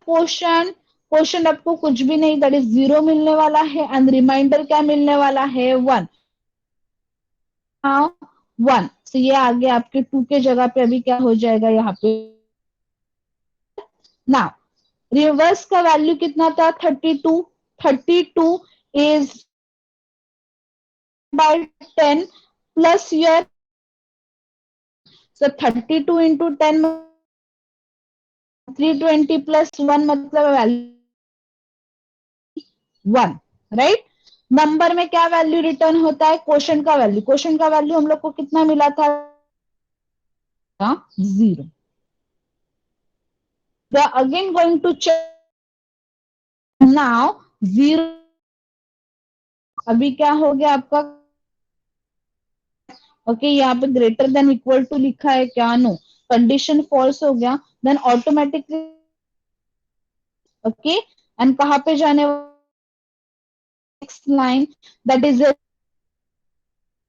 question. Question आपको कुछ भी नहीं दैट इज 0 मिलने वाला है एंड रिमाइंडर क्या मिलने वाला है 1। हाँ 1, तो ये आगे आपके 2 के जगह पे अभी क्या हो जाएगा यहाँ पे ना। रिवर्स का वैल्यू कितना था 32। 32 is by 10 plus your so 32 into 10 320 plus 1 मतलब वैल्यू 1 राइट। नंबर में क्या वैल्यू रिटर्न होता है क्वेश्चन का वैल्यू, क्वेश्चन का वैल्यू हम लोग को कितना मिला था 0। They are again going to check now 0 अभी क्या हो गया आपका ओके यहाँ पे ग्रेटर देन इक्वल टू लिखा है क्या नो कंडीशन फॉल्स हो गया देन ऑटोमेटिकली ओके एंड कहाँ पे जाने next line that is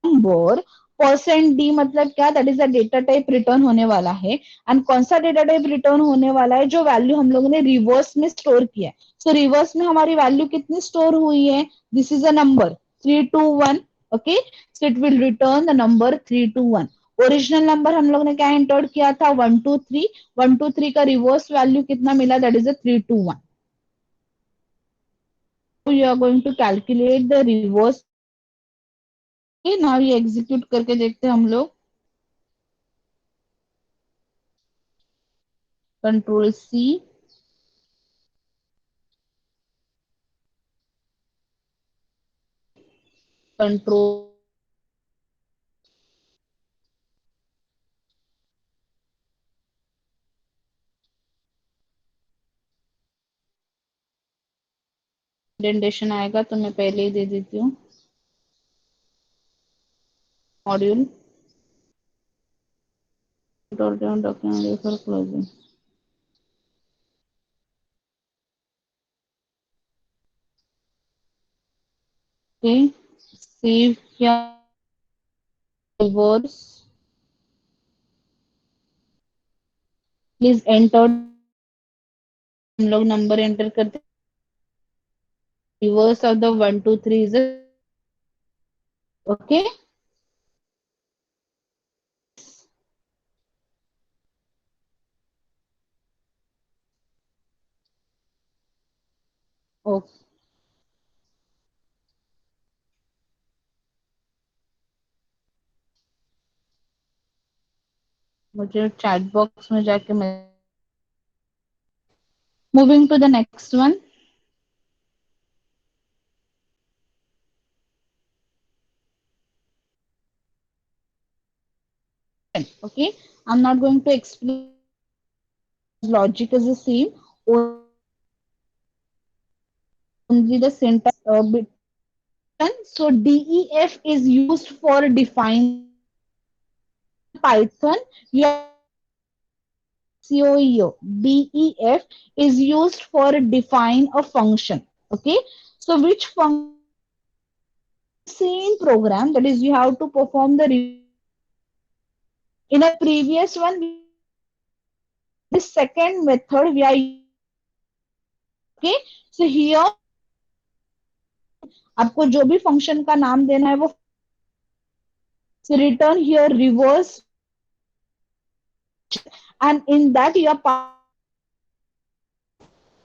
number percent D मतलब क्या that is a data type return होने वाला है एंड कौन सा डेटा टाइप रिटर्न होने वाला है जो वैल्यू हम लोगों ने रिवर्स में स्टोर किया है। सो रिवर्स में हमारी वैल्यू कितनी स्टोर हुई है this is a number 321 okay, so it will return the number 321। Original number हम लोग ने क्या एंटर किया था 123, 123 का रिवर्स वैल्यू कितना मिला that is a 321। You are going to calculate the reverse. Now ये एग्जीक्यूट करके देखते हैं हम लोग कंट्रोल सी कंट्रोल इंडेंटेशन आएगा तो मैं पहले ही दे देती हूँ। Module document for closing. Okay, save किया, रिवर्स, प्लीज एंटर। हम लोग नंबर एंटर करते, reverse of the 1 2 3 is okay. Okay, मुझे चैट बॉक्स में जाके मैं moving to the next one. Okay, I'm not going to explain, logic is the same, only the syntax bit. So def is used for define Python. Your CEO def is used for define a function. Okay, so which function? Same program, that is you have to perform the in a previous one. The second method we are, okay, so here आपको जो भी function का नाम देना है वो return here reverse, and in that your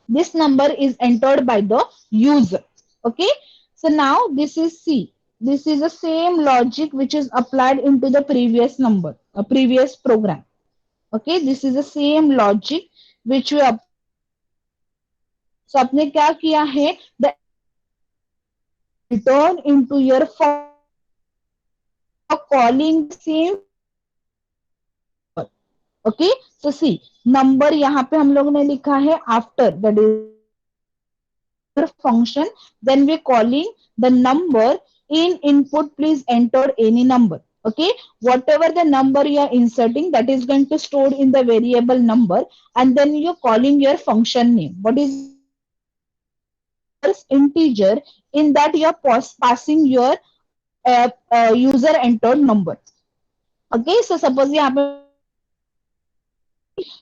this number is entered by the user. Okay, so now this is C. This is the same logic which is applied into the previous number, a previous program. Okay, this is the same logic which we so आपने क्या किया है, the return into your calling the same. Okay, so see number यहाँ पे हम लोग ने लिखा है after that is function, then we calling the number in input please enter any number. Okay, whatever the number you are inserting that is going to store in the variable number, and then you're calling your function name. What is integer? In that you are passing your user entered number. Okay, so suppose यहाँ पे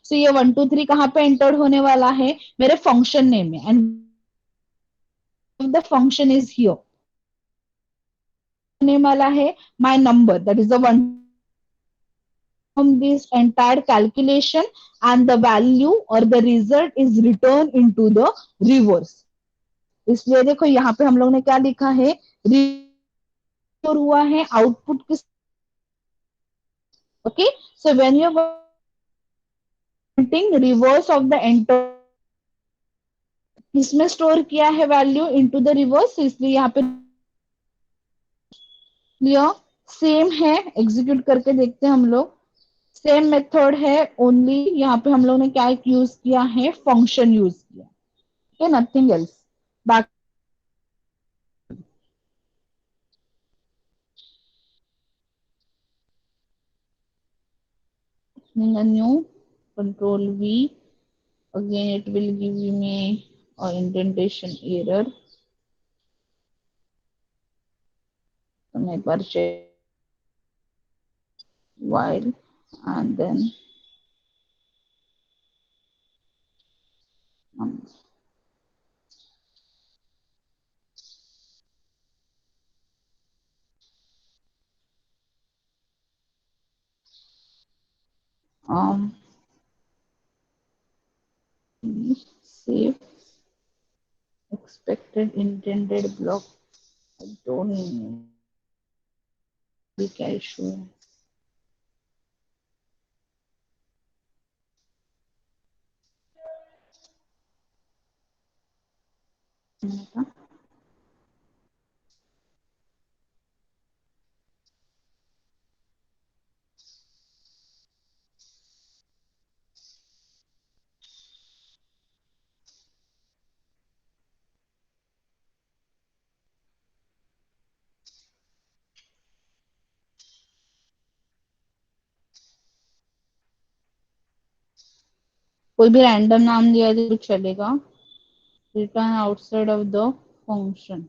सो ये 1 2 3 कहाँ पे entered होने वाला है, मेरे function name में, and the function is here name वाला है my number, that is the one from this entire calculation, and the value or the result is returned into the reverse. इसलिए देखो यहाँ पे हम लोग ने क्या लिखा है, हुआ है आउटपुट किस, okay, so when you reverse of the enter, इसमें स्टोर किया है वैल्यू इनटू द रिवर्स, इसलिए यहाँ पे क्लियर, सेम है, एग्जीक्यूट करके देखते हैं हम लोग, सेम मेथड है, ओनली यहाँ पे हम लोग ने क्या यूज किया है, फंक्शन यूज किया, okay, nothing else. Back new control V, again it will give me a indentation error, तो मैं एक बार check, while, and then um, um save expected intended block, I don't know क्या issue है। कोई भी random नाम दिया तो चलेगा। Written outside of the function.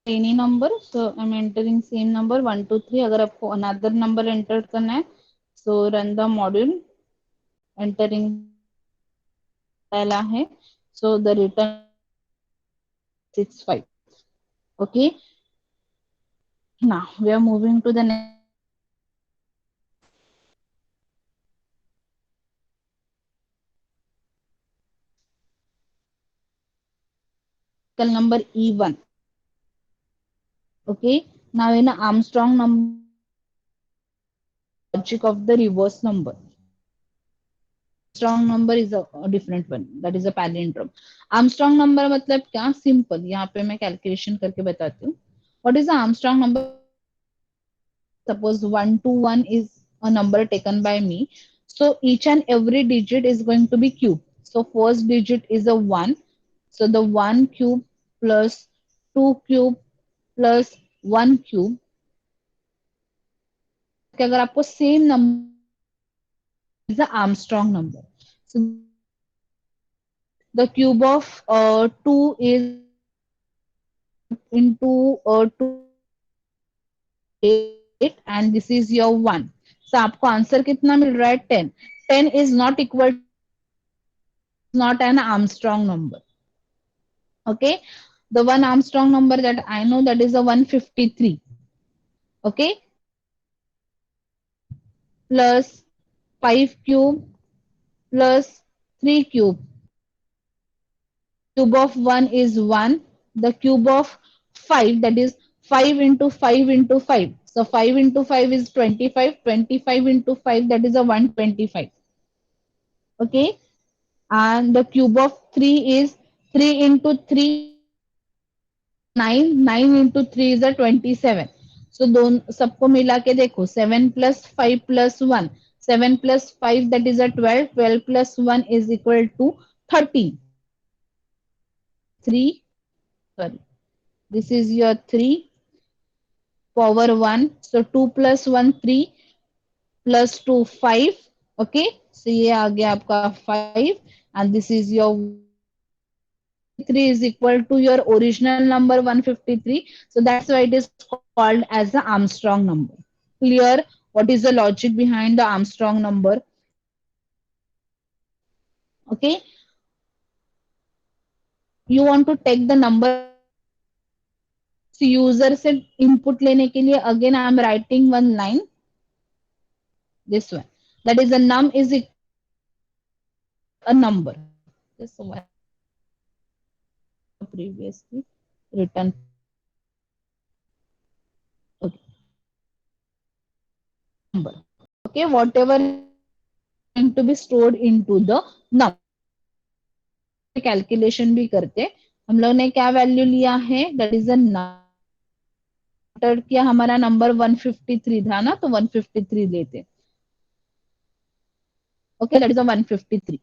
Any number, so I am entering same number 1 2 3। अगर आपको अनदर नंबर एंटर करना है, सो रन द मॉड्यूल एंटरिंग पहला है, so the return 65। Okay, now we are moving to the next number E1. Okay, now in Armstrong number, logic of the reverse number. Armstrong number is a different one, that is a palindrome. Armstrong number मतलब क्या? Simple, यहाँ पे मैं calculation करके बताती हूँ. What is the Armstrong number? Suppose 1 to 1 is a number taken by me, so each and every digit is going to be cube. So first digit is a 1, so the 1 cube plus 2 cube plus 1 cube. अगर आपको same number is the Armstrong number. So the cube of 2 is into 2 8 and this is your 1. So आपको answer कितना मिल रहा है? 10. 10 is not equal, not an Armstrong number. Okay, the one Armstrong number that I know, that is a 153. Okay, plus 5 cube plus 3 cube. Cube of 1 is 1. The cube of 5, that is 5 into 5 into 5. So 5 into 5 is 25. 25 into 5, that is a 125. Okay, and the cube of 3 is 3 into 3, 9. 9 into 3 is a 27. So दोन सबको मिला के देखो, 7 plus 5 plus 1. 7 plus 5, that is a 12. 12 plus 1 is equal to 13. 3, sorry, this is your 3 power 1. So 2 plus 1 3 plus 2 5. Okay, so ये आ गया आपका 5 and this is your 3 is equal to your original number 153. So that's why it is called as the Armstrong number. Clear? What is the logic behind the Armstrong number? Okay, you want to take the number user से input लेने के लिए, again I am writing one line, this one, that is a num is a number. This one previously written. Okay, number. Okay, whatever is going to be stored into the num. Calculation भी करते, हम लोग ने क्या value लिया है? That is अ किया, हमारा नंबर 153 था ना, तो 153 लेते. Okay, that is a 153.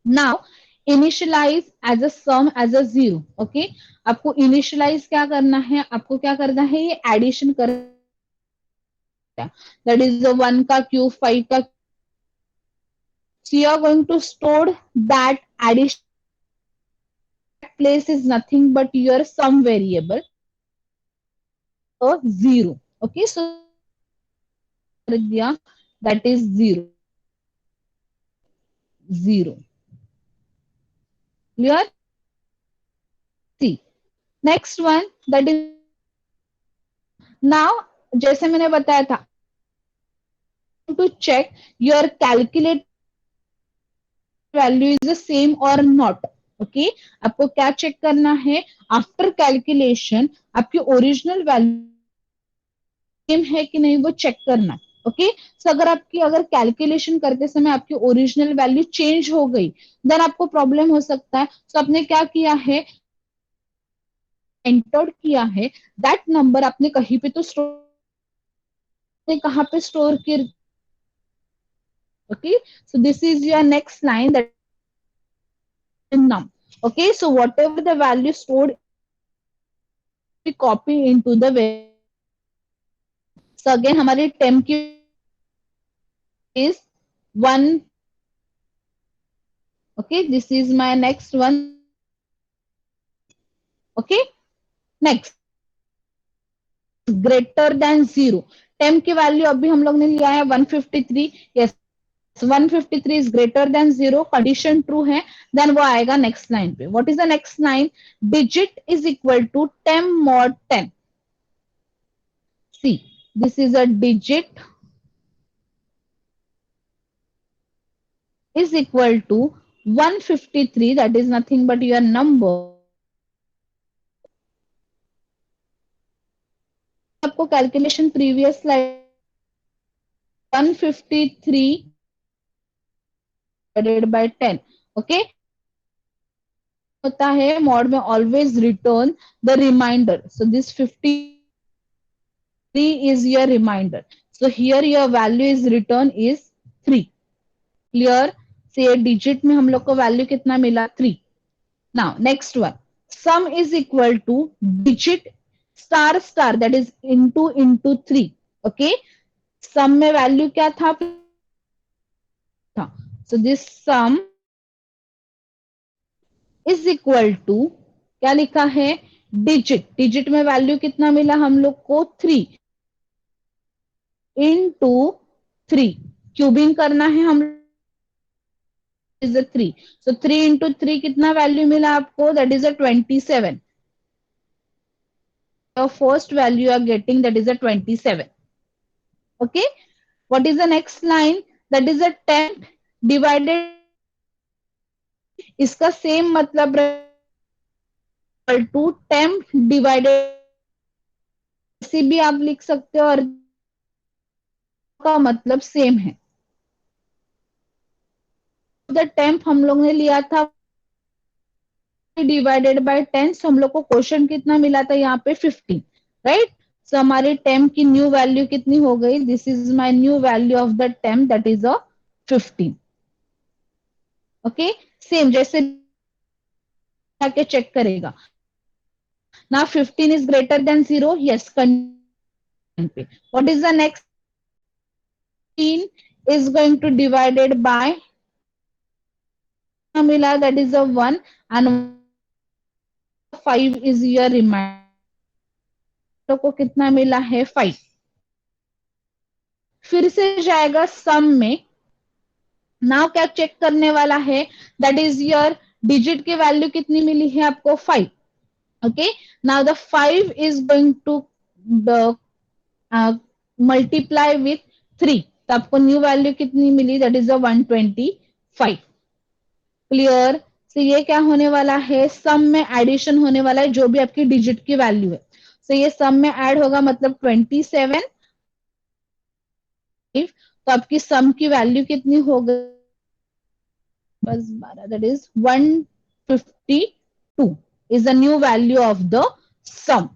Now initialise as a sum as a 0. Okay, आपको इनिशियलाइज क्या करना है? आपको क्या करना है? ये एडिशन कर, दैट इज 1 का क्यूब, 5 का. So you are going to store that addition place is nothing but your sum variable, so 0. Okay, so that is 0. 0. Clear? See, next one, that is now, जैसे मैंने बताया था, to check your calculate value is the same or not. Okay, आपको क्या check करना है? After calculation आपकी original value same है कि नहीं, वो चेक करना. ओके, सो अगर आपकी, अगर कैलकुलेशन करते समय आपकी ओरिजिनल वैल्यू चेंज हो गई, देन आपको प्रॉब्लम हो सकता है. सो आपने क्या किया है? एंटर्ड किया है दैट नंबर आपने कहीं पे तो स्टोर, कहाँ पे स्टोर किया. Okay, so this is your next line, that is num. Okay, so whatever the value stored, we copy into the variable. So again हमारी temp की is 1. Okay, this is my next one. Okay, next greater than 0. temp की value अभी हम लोग ने लिया है 153. yes, 153 is greater than 0, condition true है, देन वो आएगा नेक्स्ट लाइन पे. What is the next line? Digit is equal to 10 mod 10. See, this is a digit is equal to 153, that is nothing but your number. आपको calculation previous slide 153 divided by 10. Okay, होता है mod में always return the remainder. So this 53 is your reminder. So here your value is return is 3. Clear? से digit में हम लोग को value कितना मिला? 3. Now next one, sum is equal to digit star star, that is into into 3. Okay, sum में value क्या था? So this sum is equal to क्या लिखा है? डिजिट. डिजिट में वैल्यू कितना मिला हम लोग को? 3 इनटू 3. क्यूबिंग करना है हम, इज 3. सो 3 इंटू 3 कितना वैल्यू मिला आपको? That is 27. Your first value you are getting, that is 27. Okay, what is the next line? That is a 10 divided. इसका सेम मतलब टू 10 डिवाइडेड, ऐसे भी आप लिख सकते हो और का मतलब सेम है. द टेम्प हम लोग ने लिया था डिवाइडेड बाय 10. so हम लोग को क्वेश्चन कितना मिला था यहाँ पे? 15. राइट, सो हमारे टेम्प की न्यू वैल्यू कितनी हो गई? This is my new value of the temp, that is 15. Okay, same जैसे आके चेक करेगा. ना 15 इज ग्रेटर देन 0. यस, पे. What is the next? 15 is going to divided by मिला, that is 1, and 5 is your remainder. को कितना मिला है? 5. फिर से जाएगा सम में. नाउ क्या चेक करने वाला है? दैट इज योर डिजिट की वैल्यू कितनी मिली है आपको? 5. Okay, now the 5 is going to multiply with 3. तो आपको न्यू वैल्यू कितनी मिली? That is 125. क्लियर? तो ये क्या होने वाला है? सम में एडिशन होने वाला है, जो भी आपकी डिजिट की वैल्यू है. तो ये सम में ऐड होगा, मतलब 27. तो आपकी सम की वैल्यू कितनी हो गई? बस 12, that is 152 is the new value of the sum.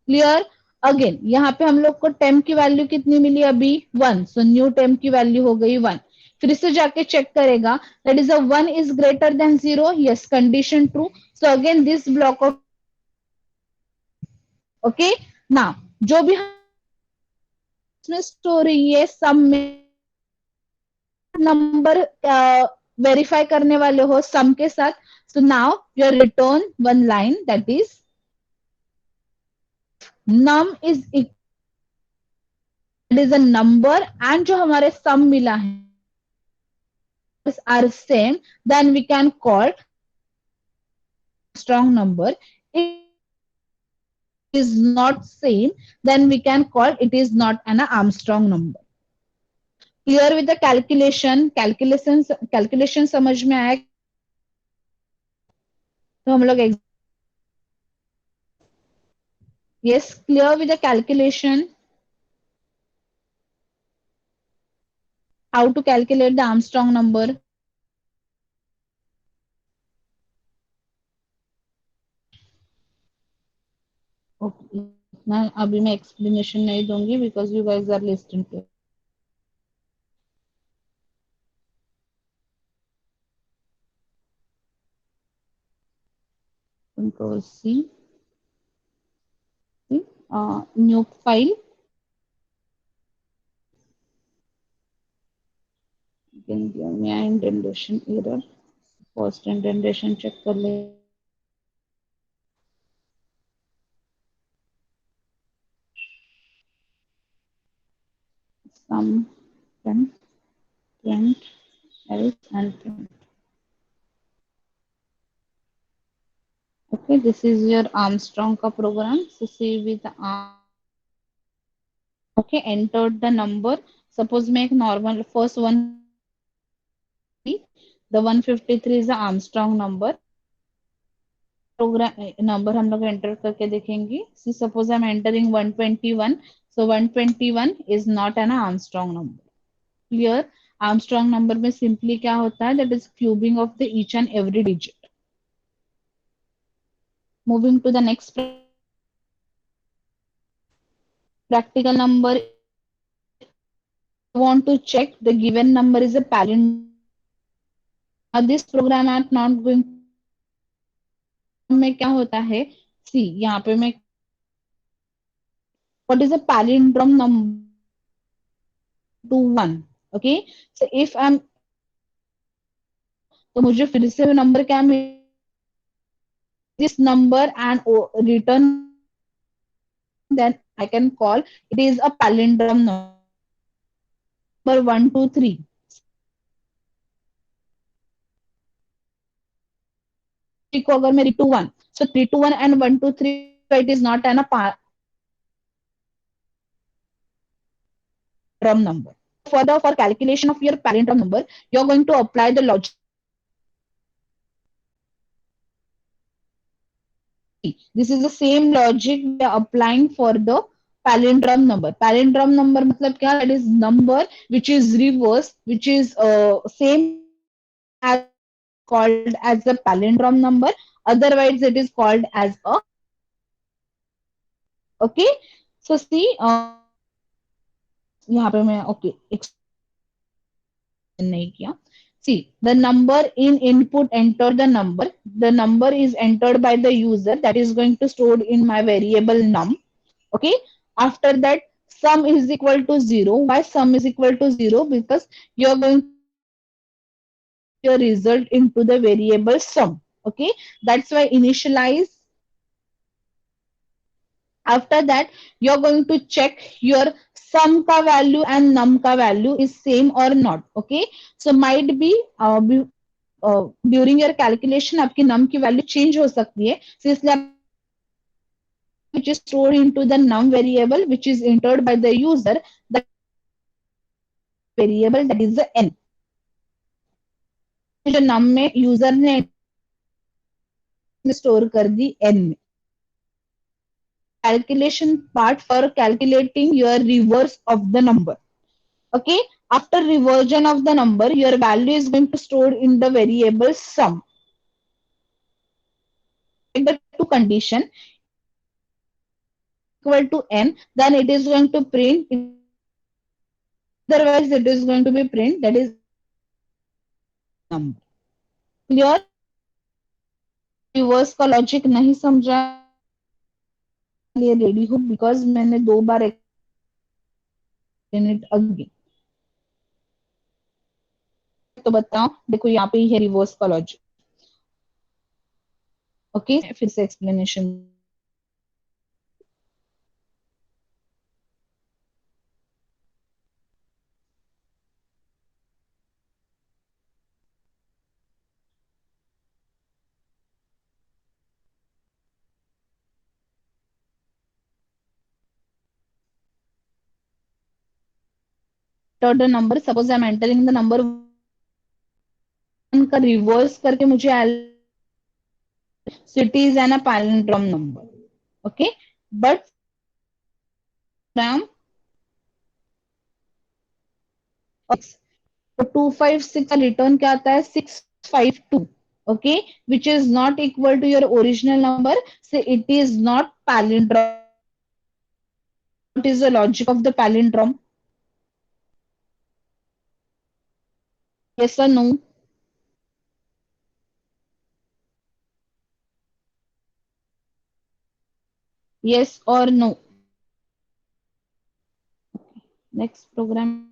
Clear? Again यहाँ पे हम लोग को टेम्प की वैल्यू कितनी मिली अभी? 1. सो न्यू टेम्प की वैल्यू हो गई 1. फिर से जाके चेक करेगा, that is 1 is greater than 0. Yes, condition true. So again this block of. Okay, now जो भी इसमें स्टोर है सम में नंबर वेरीफाई करने वाले हो सम के साथ. So now your return one line, that is num is it is a number, and जो हमारे सम मिला है are same, then we can call strong number. It is not same, then we can call it is not an Armstrong number. Clear with the calculation समझ में आया? तो हम लोग yes, clear with the calculation, how to calculate the Armstrong number. Okay, इतना अभी मैं explanation नहीं दूंगी because you guys are listening to control C, new file, can give me an indentation error, first indentation check कर ले, sum, print, print, else and print. Okay, this is your Armstrong का program. So see with the okay, entered the number. Suppose make normal first one, the 153 is the Armstrong number. Program number हम लोग enter करके देखेंगे. See suppose I am entering 121, so 121 is not an Armstrong number. Clear. Armstrong number में simply क्या होता है, that is cubing of the each and every digit. Moving to the next practical number, want to check the given number is a palindrome. Now this program are not going में क्या होता है, सी यहाँ पे मैं what is a palindrome number to 1. okay, so if I'm तो मुझे फिर से नंबर क्या मिले, this number and return, then I can call it is a palindrome number 1 2 3. को अगर मैं 3 2 1, so 3 2 1 and 1 2 3, it is not an a palindrome number. Further, for calculation of your palindrome number, you are going to apply the logic. This is the same logic we are applying for the palindrome number. Palindrome number मतलब क्या, that is number which is reverse, which is same as called as a palindrome number. Otherwise, it is called as a. Okay. So see, यहाँ पे मैं okay नहीं किया. See, the number in input, enter the number. The number is entered by the user, that is going to stored in my variable num. Okay. After that, sum is equal to 0. Why sum is equal to 0? Because you are going to your result into the variable sum. Okay. That's why initialize. After that, you're going to check your sum ka value and num ka value is same or not. Okay. So might be during your calculation आपकी num की value change हो सकती है. So इसलिए which is stored into the num variable which is entered by the user, the variable that is the n. जो num में user ने store कर दी n में. Calculation part for calculating your reverse of the number. Okay. After reversion of the number, your value is going to store in the variable sum. In the two condition equal to n, then it is going to print. Otherwise, it is going to be print that is number. Clear? Reverse का logic नहीं समझा लिए ready हूँ because मैंने 2 बार explain it again. तो बताओ, देखो यहाँ पे ही है रिवर्स का लॉजिक. ओके, फिर से explanation. The number, suppose I am entering the number का रिवर्स करके मुझे city is an a palindrome number. Okay. But program 256 का रिटर्न क्या आता है, 652. okay, which is not equal to your original number, so it is not palindrome. What is the logic of the palindrome? Yes or no? Yes or no? Next program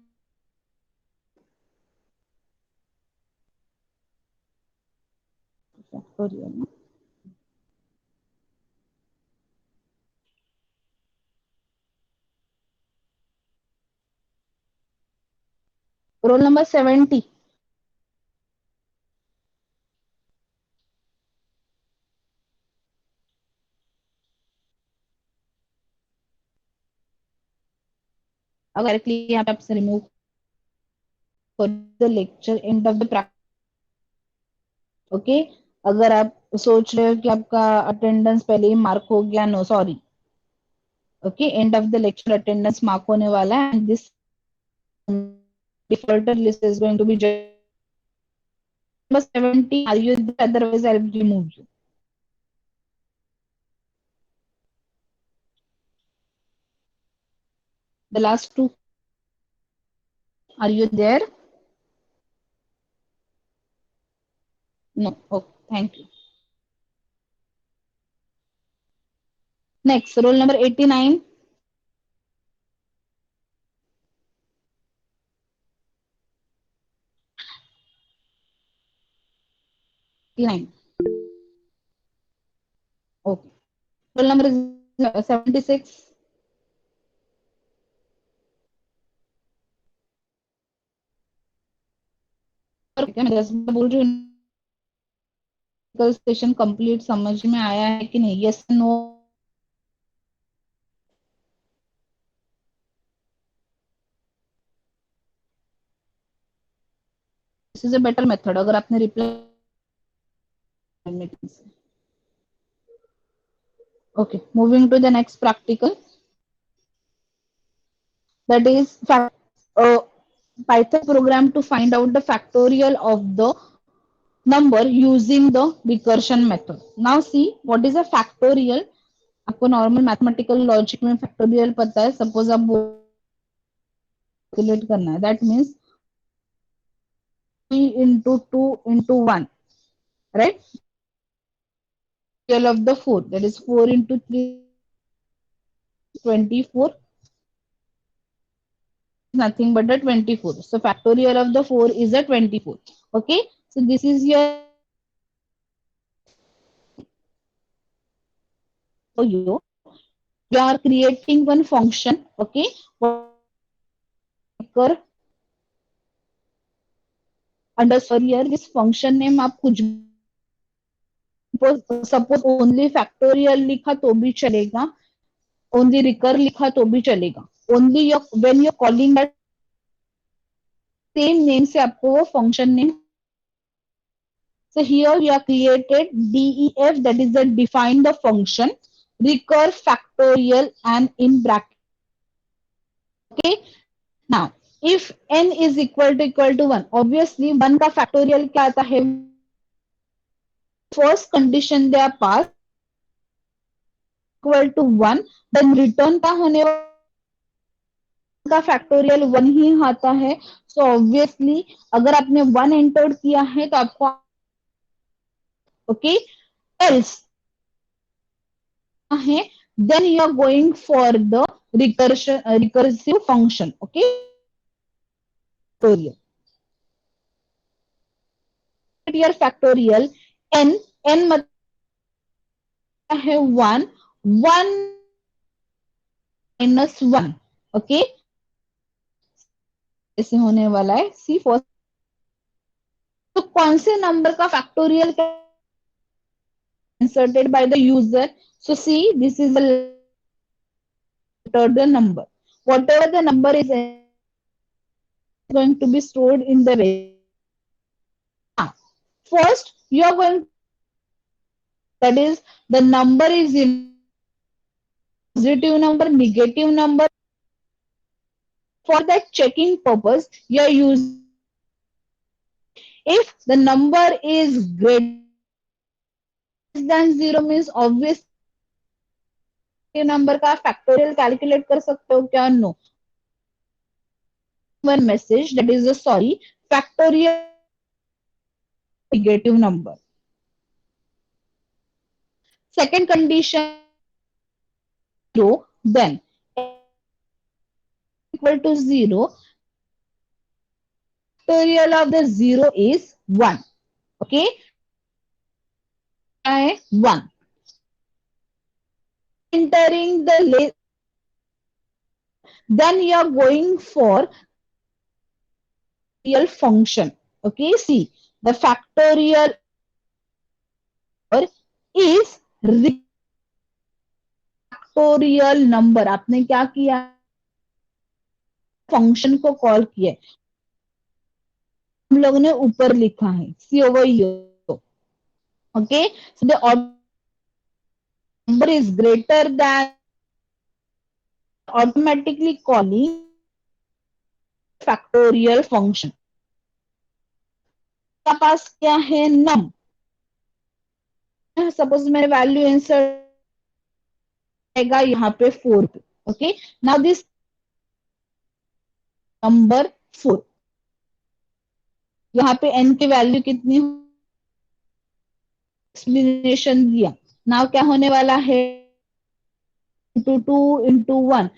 factorial. No? Roll number 70. अगर directly यहाँ पे आपसे remove कर the lecture and of the practice, okay. अगर आप सोच रहे हो कि आपका अटेंडेंस पहले ही मार्क हो गया, no sorry, okay. End of the lecture attendance mark होने वाला है and this defaulted list is going to be just number 70. Are you there? Otherwise I'll remove you. The last two, are you there? No. Okay, thank you. Next, roll number 89. Okay. Roll number is 76. मैं 10 बार बोल रही हूँ, session complete समझ में आया है कि नहीं? Yes no? This is a better method अगर आपने reply. Okay, moving to the next practical, that is Python program to find out the factorial of the number using the recursion method. Now see what is a factorial. आपको normal mathematical logic में factorial पता है। Suppose आप calculate करना है, that means 3 into 2 into 1, right? Factorial of the 4, that is 4 into 3, 24, nothing but the 24. So factorial of the 4 is a 24. Okay, so this is your you are creating one function, okay, underscore here this function name आप कुछ suppose only factorial लिखा तो भी चलेगा, only recur लिखा तो भी चलेगा, only when you calling that same name से आपको वो function name. So here we have created DEF, that is the define the function recur factorial and in bracket. Okay, now if n is equal to 1, obviously 1 का factorial क्या आता है? First condition they are passed equal to 1, then return का होने का factorial 1 ही आता है। So obviously अगर आपने 1 एंटर किया है तो आपको ओके, एल्स है then you are going for the recursive function, okay, factorial. Your factorial n मतलब है 1 minus 1, okay, ऐसे होने वाला है। सी फर्स्ट, तो कौन से नंबर का factorial inserted by the user? So see, this is the number, whatever the number is going to be stored in the register. First you are going, that is the number is in positive number, negative number. For that checking purpose you are using, if the number is greater than zero means obvious number का factorial calculate कर सकते हो क्या? No. One message that is a sorry factorial negative number. Second condition zero, then equal to zero, factorial of the zero is one. Okay, one. Entering the list, then you are going for real function. Okay, see the factorial is factorial number. आपने क्या किया? Function को call किया. हम लोगों ने ऊपर लिखा है see over you. Okay, so the number is greater than automatically calling factorial function. आपका पास क्या है? नम. सपोज मैंने वैल्यू इंसर्ट आएगा यहाँ पे 4 पे. ओके, नाउ दिस नंबर 4, यहाँ पे n की वैल्यू कितनी? एक्सप्लेनेशन दिया. नाउ क्या होने वाला है? इंटू 2 इंटू 1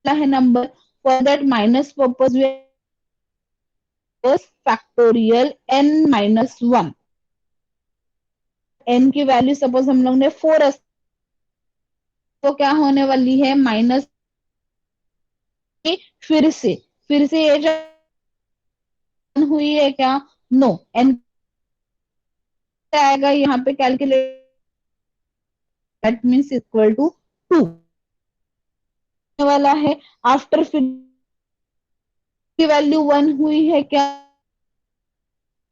है number. For that minus purpose factorial n minus 1. n की वैल्यू सपोज हम लोग ने 4 तो क्या होने वाली है? माइनस. फिर से ये जो हुई है क्या? नो. n आएगा यहाँ पे calculate, that means equal to 2 वाला है. आफ्टर फिर की वैल्यू 1 हुई है क्या?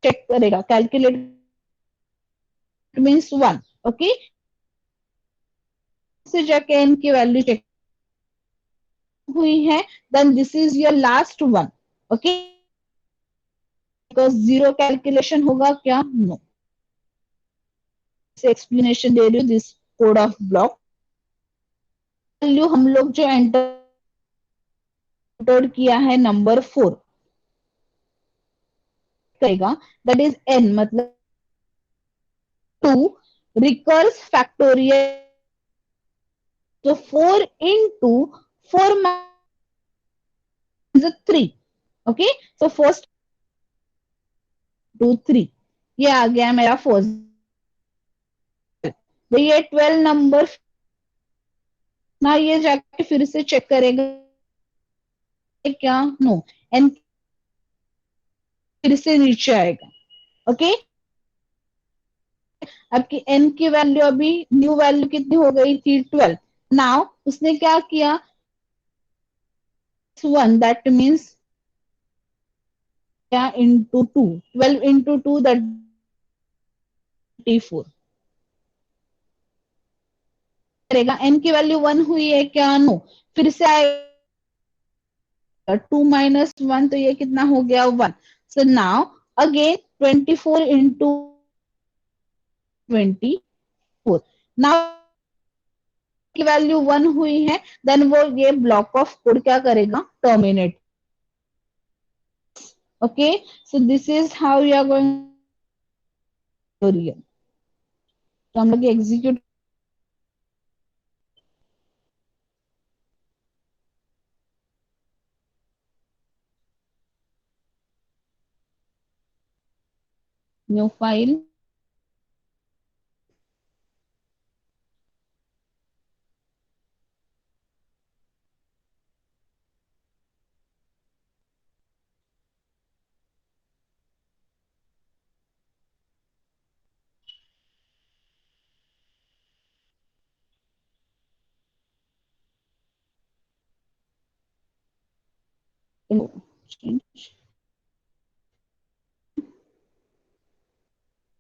चेक करेगा कैलकुलेट मीन्स 1. ओके, से जाके n की वैल्यू चेक हुई है, then this is your last one. Okay, because zero calculation होगा क्या? नो. एक्सप्लेनेशन दे रही हूँ this code of block. Value हम लोग जो एंटर किया है नंबर 4 करेगा, दैट इज n मतलब 2 रिकर्स फैक्टोरियल. तो 4 into 4 is a 3. Okay, so first 2 3 ये आ गया मेरा फर्स्ट. तो ये 12 नंबर. ना ये जाके फिर से चेक करेगा क्या? नो. एन फिर से नीचे आएगा. ओके, आपकी एन की वैल्यू अभी न्यू वैल्यू कितनी हो गई थी? 12. नाउ उसने क्या किया? 1 दैट मीन्स क्या? इंटू 2. 12 इंटू 2 दैट 24 करेगा. एन की वैल्यू 1 हुई है क्या? नो. फिर से आएगा 2 माइनस 1, तो ये कितना हो गया? 1. So now again 24 into 24. Now की वैल्यू 1 हुई है, देन वो ये ब्लॉक ऑफ कोड क्या करेगा? Terminate. Okay, so this is how you are going. तो हम लोग execute new file.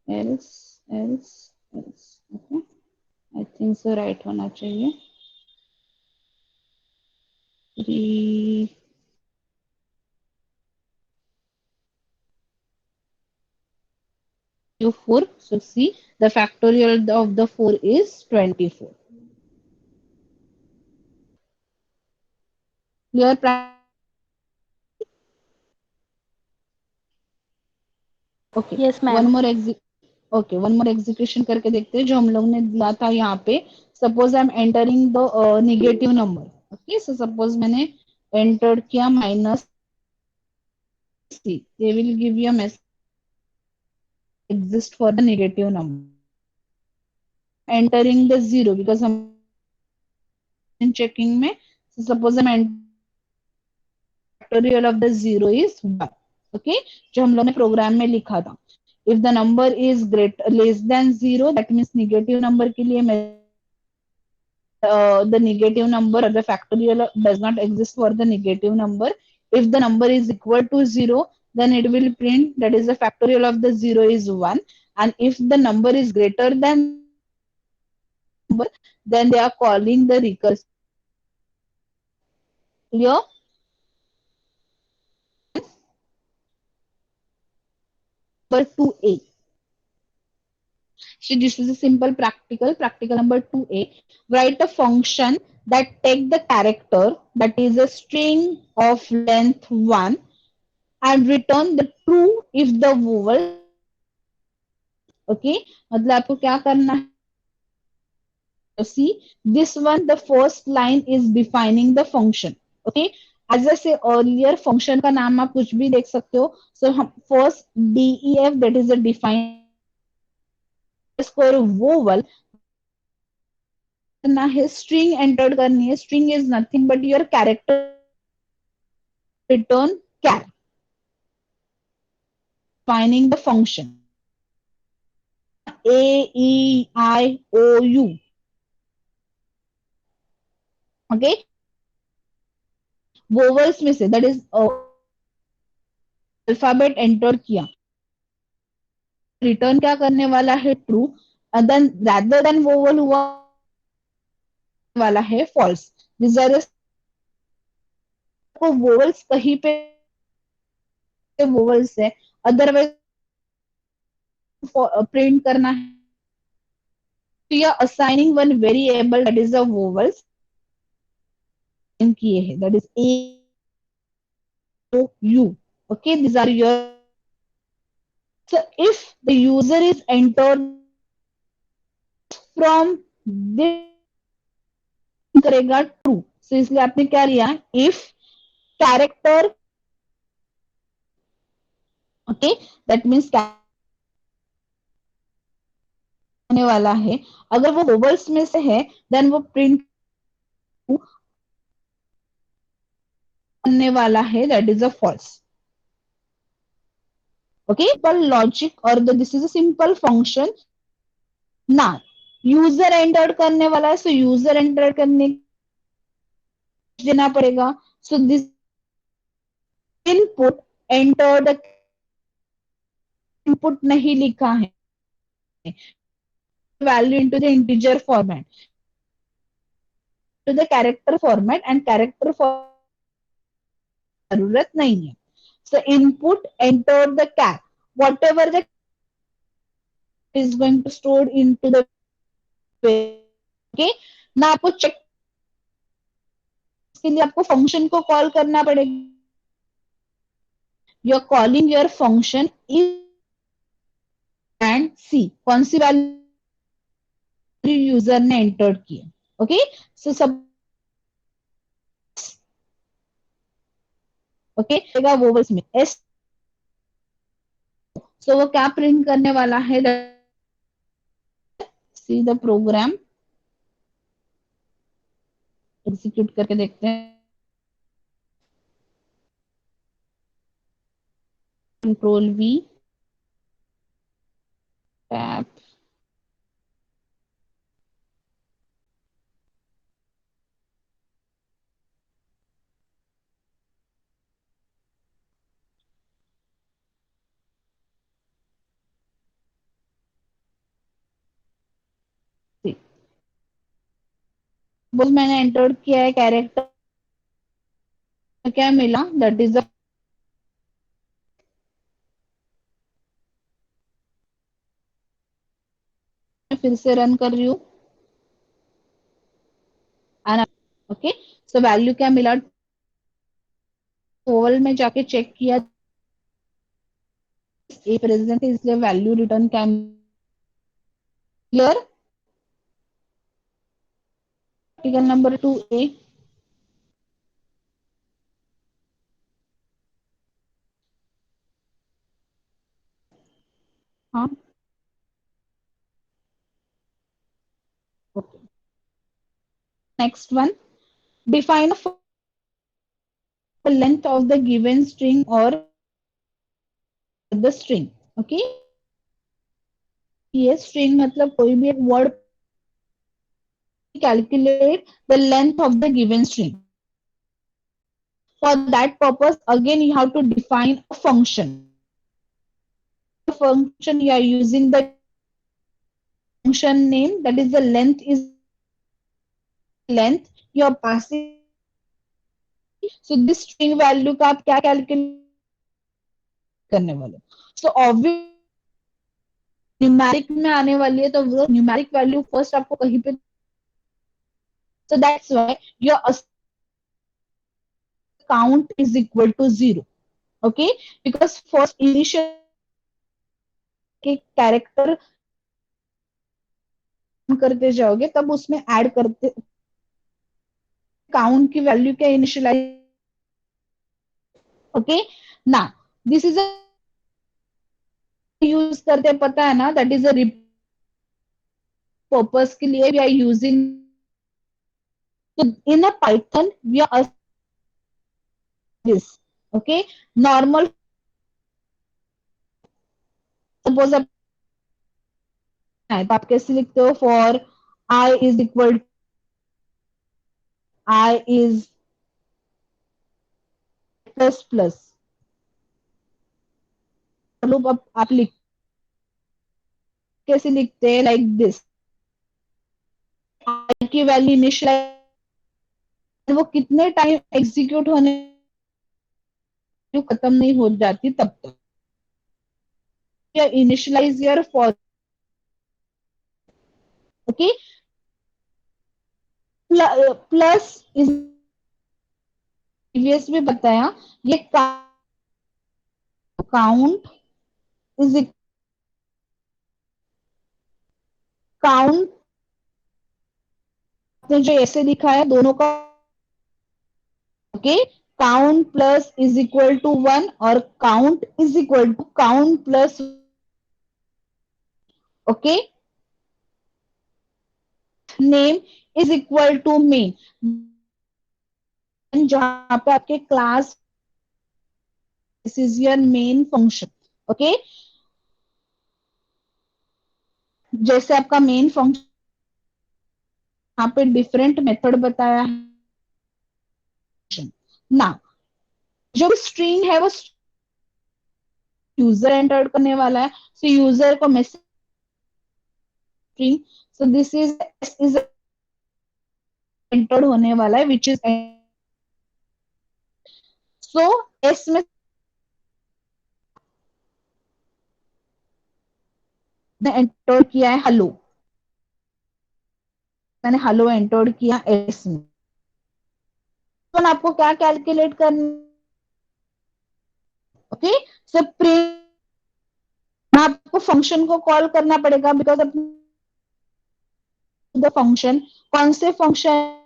Else else else. Okay, I think so right होना चाहिए. 3 new into 4. So see, the factorial of the 4 is 24. Clear? Okay, yes one ma'am. More okay, one more execution करके देखते हैं जो हम लोग ने दिया था यहाँ पे. Suppose I am entering the negative number. Okay, so suppose मैंने एंटर किया -c. They will give you a message exist for the negative number. Entering the zero because हम checking में, so suppose I'm factorial of the zero is 1. Okay, जो हम लोग ने programme में लिखा था. If the number is less than zero, that means negative number के लिए the negative number or the factorial does not exist for the negative number. If the number is equal to zero, then it will print that is the factorial of the zero is 1. And if the number is greater than number, then they are calling the recursive. Clear? Number 2a. So this is a simple practical. Practical number 2a. Write a function that take the character that is a string of length 1 and return the true if the vowel. Okay, मतलब आपको क्या करना है? See, this one, the first line is defining the function. Okay, as I say earlier, function का नाम आप कुछ भी देख सकते हो. So हम first def, that is a define score vowel करना है, string entered करनी है. String is nothing but your character return char. Defining the function a e I o u. Okay, vowels में से that is अल्फाबेट एंटर किया, return क्या करने वाला है? True. Then rather than vowel हुआ वाला है फॉल्स. दिस आर को वोवल्स कहीं पे वोवल्स है, अदरवाइज प्रिंट करना है. तो यह assigning one variable that is a vowels किए है, that is A O U. Okay, this are your. So if the user is entered from this करेगा ट्रू. सो इसलिए आपने क्या लिया? If character. Okay, that means होने वाला है. अगर वो वोवल्स में से है देन वो प्रिंट करने वाला है, that is a false. Okay, पर लॉजिक और this is a simple function ना. यूजर एंटर करने वाला है, सो यूजर एंटर करने देना पड़ेगा. So this input enter the input नहीं लिखा है, value into the integer format to the character format and character जरूरत नहीं है. So input enter the char whatever the is going to stored into the. Okay, ना आपको check के लिए आपको फंक्शन को कॉल करना पड़ेगा. You are calling your function and see कौन सी वैल्यू यूजर ने एंटर की. ओके, सो सब ओके वोवल्स में एस. सो वो क्या प्रिंट करने वाला है? सी द प्रोग्राम, एग्जीक्यूट करके देखते हैं. Control we tap. सपोज मैंने एंटर किया है कैरेक्टर, क्या मिला? दैट इज फिर से रन कर रही हूँ एंड ओके, सो वैल्यू क्या मिला, ओवल में जाके चेक किया ए प्रेजेंट है इसलिए वैल्यू रिटर्न क्या क्लियर। आर्टिकल नंबर 2A, हाँ okay. Next one, define the length of the given string or the string, okay। ये string मतलब कोई भी एक word, calculate the length of the given string. For that purpose again you have to define a function. The function you are using the function name, that is the length is length you are passing, so this string value का आप क्या calculate करने वाले, so obviously numeric में आने वाली है तो वो न्यूमेरिक वैल्यू फर्स्ट आपको कहीं पे, so that's why your count is equal to 0, okay, because first initial के कैरेक्टर करते जाओगे तब उसमें ऐड करते काउंट की वैल्यू क्या इनिशियलाइज, ओके ना, दिस इज यूज करते पता है ना, दैट इज अ पर्पस के लिए we are using, in a Python we are this, okay, normal suppose आप तो आप कैसे लिखते हो, for I is equal I is plus plus, loop आप लिख कैसे लिखते हैं, लाइक दिस, आई की वैल्यू इनिशियलाइज वो कितने टाइम एग्जीक्यूट होने जो खत्म नहीं हो जाती तब तक, या initialise your for, okay, plus is previous में बताया, ये काउंट इज काउंट ने जो ऐसे लिखा है दोनों का, okay, count plus is equal to 1 और count is equal to count plus, okay, name is equal to main, जहां पे आपके class, this is your main function, okay, जैसे आपका मेन फंक्शन यहाँ पे डिफरेंट मेथड बताया है ना, जो स्ट्रिंग है वो यूजर एंटर करने वाला है, सो यूजर को message string, so this is entered होने वाला है विच इज, सो एस में एंटर किया है हेलो, मैंने हेलो एंटर किया एस में, तो आपको क्या कैलकुलेट करना, ओके, सो प्रिंट आपको फंक्शन को कॉल करना पड़ेगा बिकॉज द फंक्शन, कौन से फंक्शन,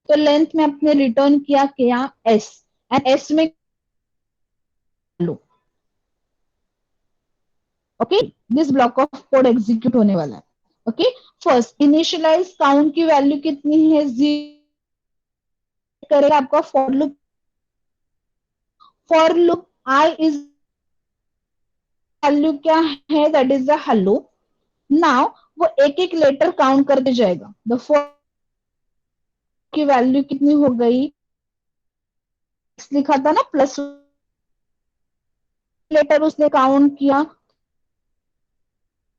तो लेंथ में आपने रिटर्न किया एस, एंड एस में लो, okay, this block of code execute होने वाला है, ओके, फर्स्ट इनिशियलाइज काउंट की वैल्यू कितनी है, करेगा आपका for loop I is value क्या है, that is the hello, now वो एक एक लेटर काउंट करते जाएगा, द फॉर की वैल्यू कितनी हो गई, लिखा था ना प्लस, लेटर उसने काउंट किया,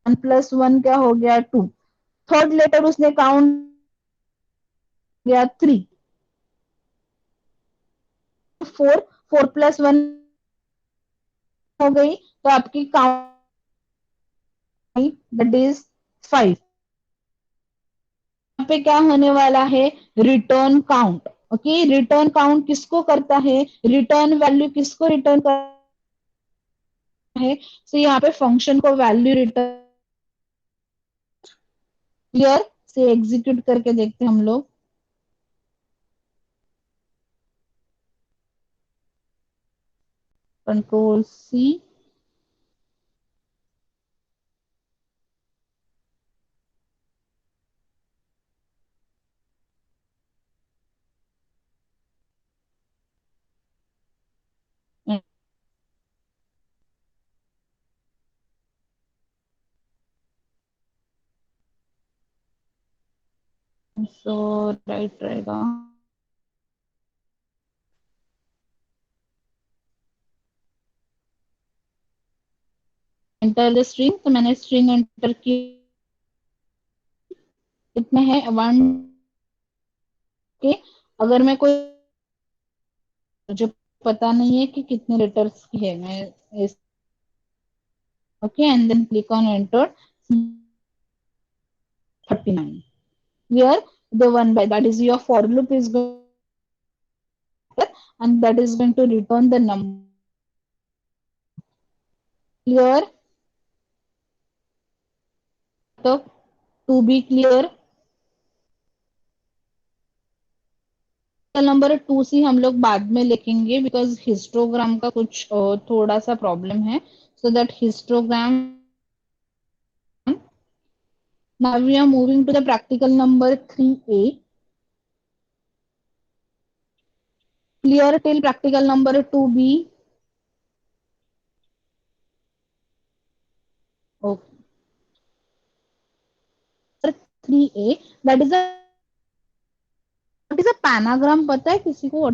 1 प्लस 1 क्या हो गया 2, थर्ड लेटर उसने काउंट किया 3, 4, 4 प्लस 1 हो गई, तो आपकी काउंट दैट इज 5। यहाँ पे क्या होने वाला है, return count. Okay, return count किसको करता है, रिटर्न वैल्यू किसको रिटर्न करता है। सो यहाँ पे फंक्शन को वैल्यू रिटर्न, क्लियर। से एग्जीक्यूट करके देखते हैं हम लोग। कंट्रोल सी, सो राइट रहेगा। एंटर द स्ट्रिंग, तो मैंने स्ट्रिंग एंटर की, कितने हैं 1 के। अगर मैं कोई, मुझे पता नहीं है कि कितने लेटर्स की है, मैं इस, okay and then click on enter 39। Here the one by that is your for loop is going, and that is going to return the number. Clear? So to be clear, number 2 से हम लोग बाद में लिखेंगे because histogram का कुछ थोड़ा सा प्रॉब्लम है, so that histogram. Now we are moving to the practical number 3a. Clear till practical number 2b. Okay. 3a, that is a, what is a panagram, पता है किसी को?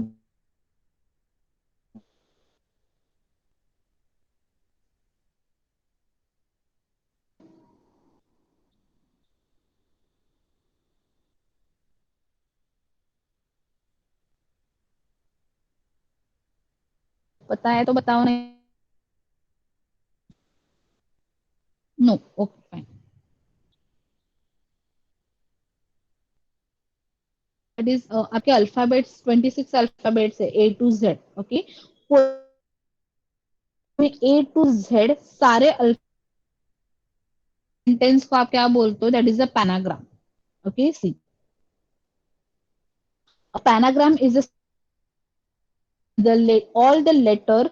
पता है तो बताओ, नहीं? No, okay fine. That is आपके अल्फाबेट्स 26 अल्फाबेट्स है A to Z. Okay, A to Z सारे सेंटेंस को आप क्या बोलते हो, that is a pangram. Okay, see, a panagram is a, all the letter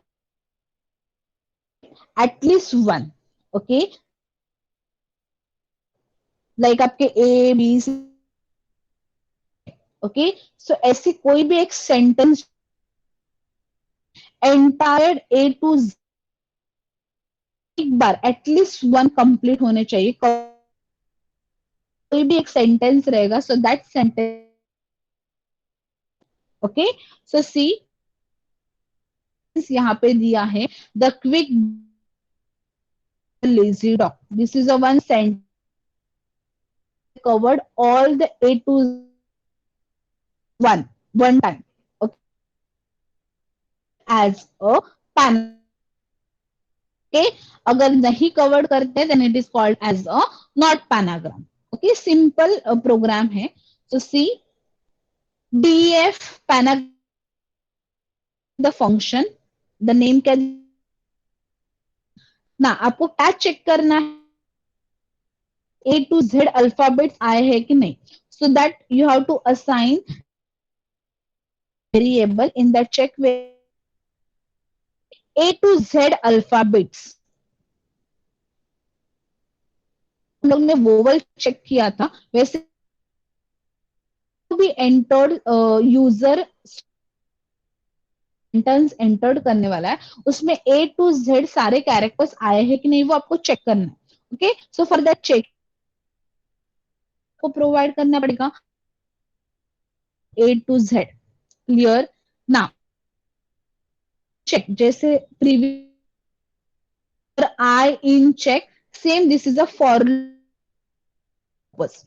at least one। Okay, like आपके A B C. Okay, सो ऐसी कोई भी एक सेंटेंस एंटायर ए टू, एक बार एटलीस्ट वन कंप्लीट होने चाहिए। कोई भी एक सेंटेंस रहेगा, so that sentence, okay. So सी, यहाँ पे दिया है the quick lazy dog, this is a one sentence covered all the A to one time, okay, as a pan। okay, अगर नहीं कवर्ड करते then it is called as a not pangram. Okay, simple program है। तो see, def pangram, the function, the name क्या ना, आपको क्या check करना है, ए टू जेड अल्फाबेट्स आए हैं कि नहीं। So that you have to assign variable in that check A to Z alphabets. हम लोग ने वोवल चेक किया था, वैसे भी एंटर्ड यूजर सेंटेंस एंटर्ड करने वाला है, उसमें ए टू जेड सारे कैरेक्टर्स आए हैं कि नहीं, वो आपको चेक करना है। Okay, so for that check को प्रोवाइड करना पड़ेगा ए टू जेड। क्लियर ना, चेक जैसे previous I in check, same this is a for purpose,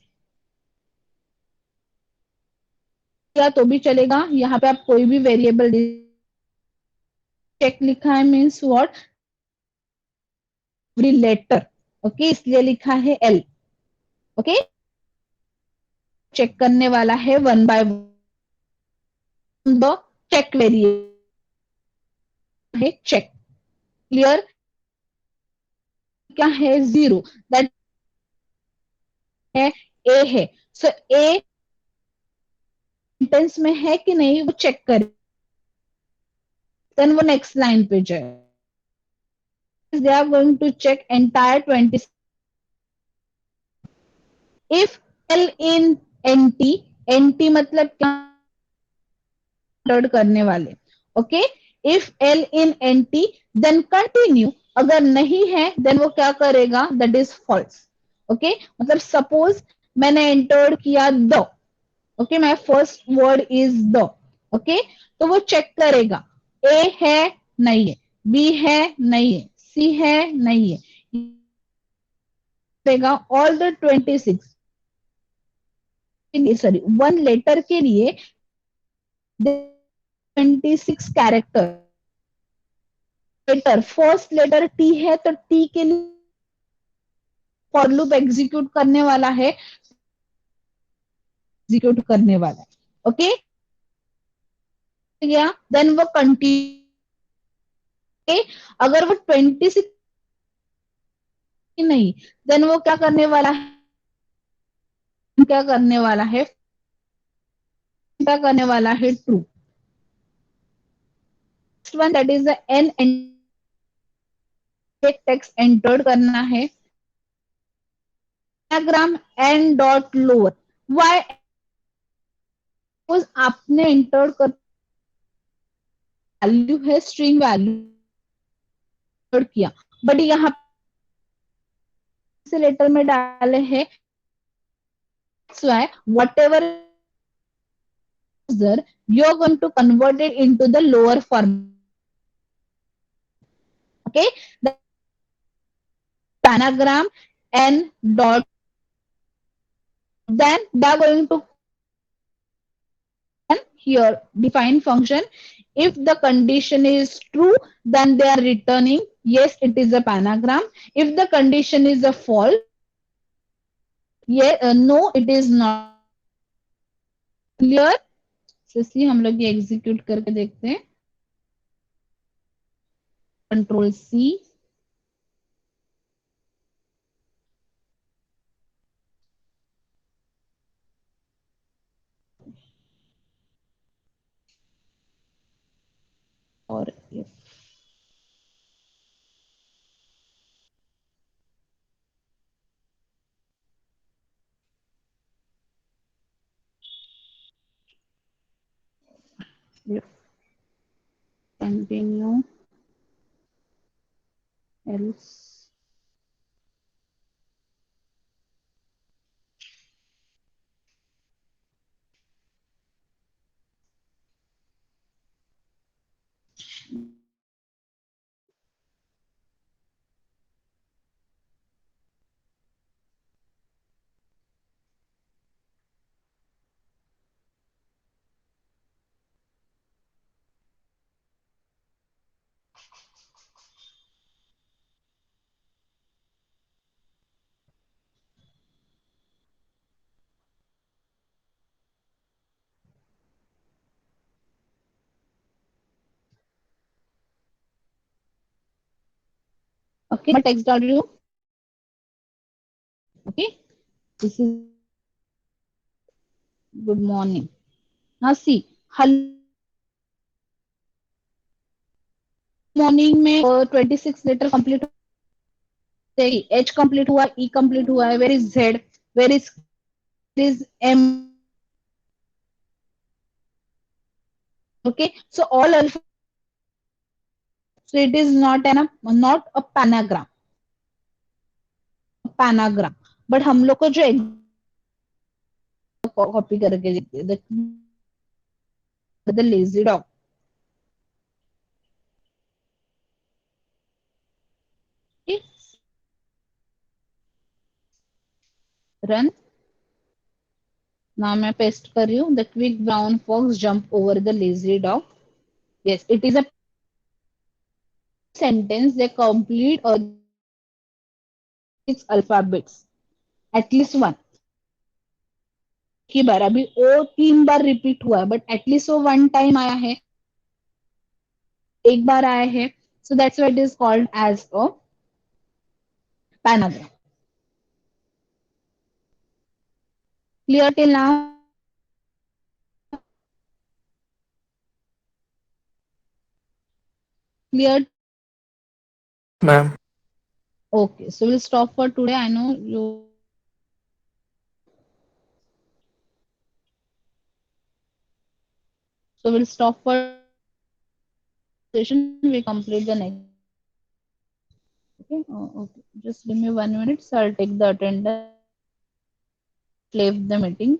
या तो भी चलेगा। यहाँ पे आप कोई भी वेरिएबल चेक लिखा है means what, every letter. Okay, इसलिए लिखा है एल। ओके, चेक करने वाला है one by one the check variable है चेक। क्लियर? क्या है? जीरो, दैट है ए है। सो ए सेंटेंस में है कि नहीं वो चेक करे, देन वो नेक्स्ट लाइन पे जाए। They are going to check entire 20। If L in N T, N T मतलब क्या? करने वाले। Okay, if L in N T then continue, अगर नहीं है देन वो क्या करेगा? That is false. ओके, मतलब सपोज मैंने एंटर्ड किया the, okay, my first word is the, okay, तो वो चेक करेगा ए है नहीं है, बी है नहीं है, सी है नहीं है, देगा all the 26, sorry one letter के लिए 26 character. Letter first letter T है तो टी के लिए फॉर लूप एग्जीक्यूट करने वाला है, एग्जीक्यूट करने वाला है। ओके, गया, देन वो कंटिन्यू। अगर वो 26 नहीं, देन वो क्या करने वाला है? क्या करने वाला है? क्या करने वाला है? True. Next one that is an text entered करना है, पैराग्राम एन डॉट लोअर। वाई? आपने एंटर्ड कर वैल्यू है स्ट्रिंग वैल्यू किया, बट यहाँ से लेटर में डाले हैं what ever you are going to convert it into the lower form. Okay, the panagram n dot, then they are going to here define function. If the condition is true, then they are returning yes, it is a panagram. If the condition is a false, yeah, no, it is not. Clear? इसलिए हम लोग ये execute करके देखते हैं। Control C, और continue else okay, मैं text डाल रही हूँ। Okay, this is good morning. हाँ सी, हेलो मॉर्निंग में 26 लेटर कंप्लीट, एच कंप्लीट हुआ, ई कंप्लीट हुआ है, where is Z, where is M. Okay, so all alpha, so it is not a pangram, pangram. But हम लोग को जो कॉपी करके the lazy dog, run. Now मैं पेस्ट कर रही हूँ, the quick brown fox jump over the lazy dog. Yes, it is a sentence they complete or its alphabets, at least one. ही बार, अभी ओ 3 बार रिपीट हुआ है, बट एटलीस्ट वो 1 टाइम आया है, एक बार आया है. So that's why it is called as a pangram. Clear till now? Clear? Ma'am. Okay, so we'll stop for today. I know you. So we'll stop for session. We complete the next. Okay. Okay. Just give me 1 minute. So I'll take the attendance. Leave the meeting.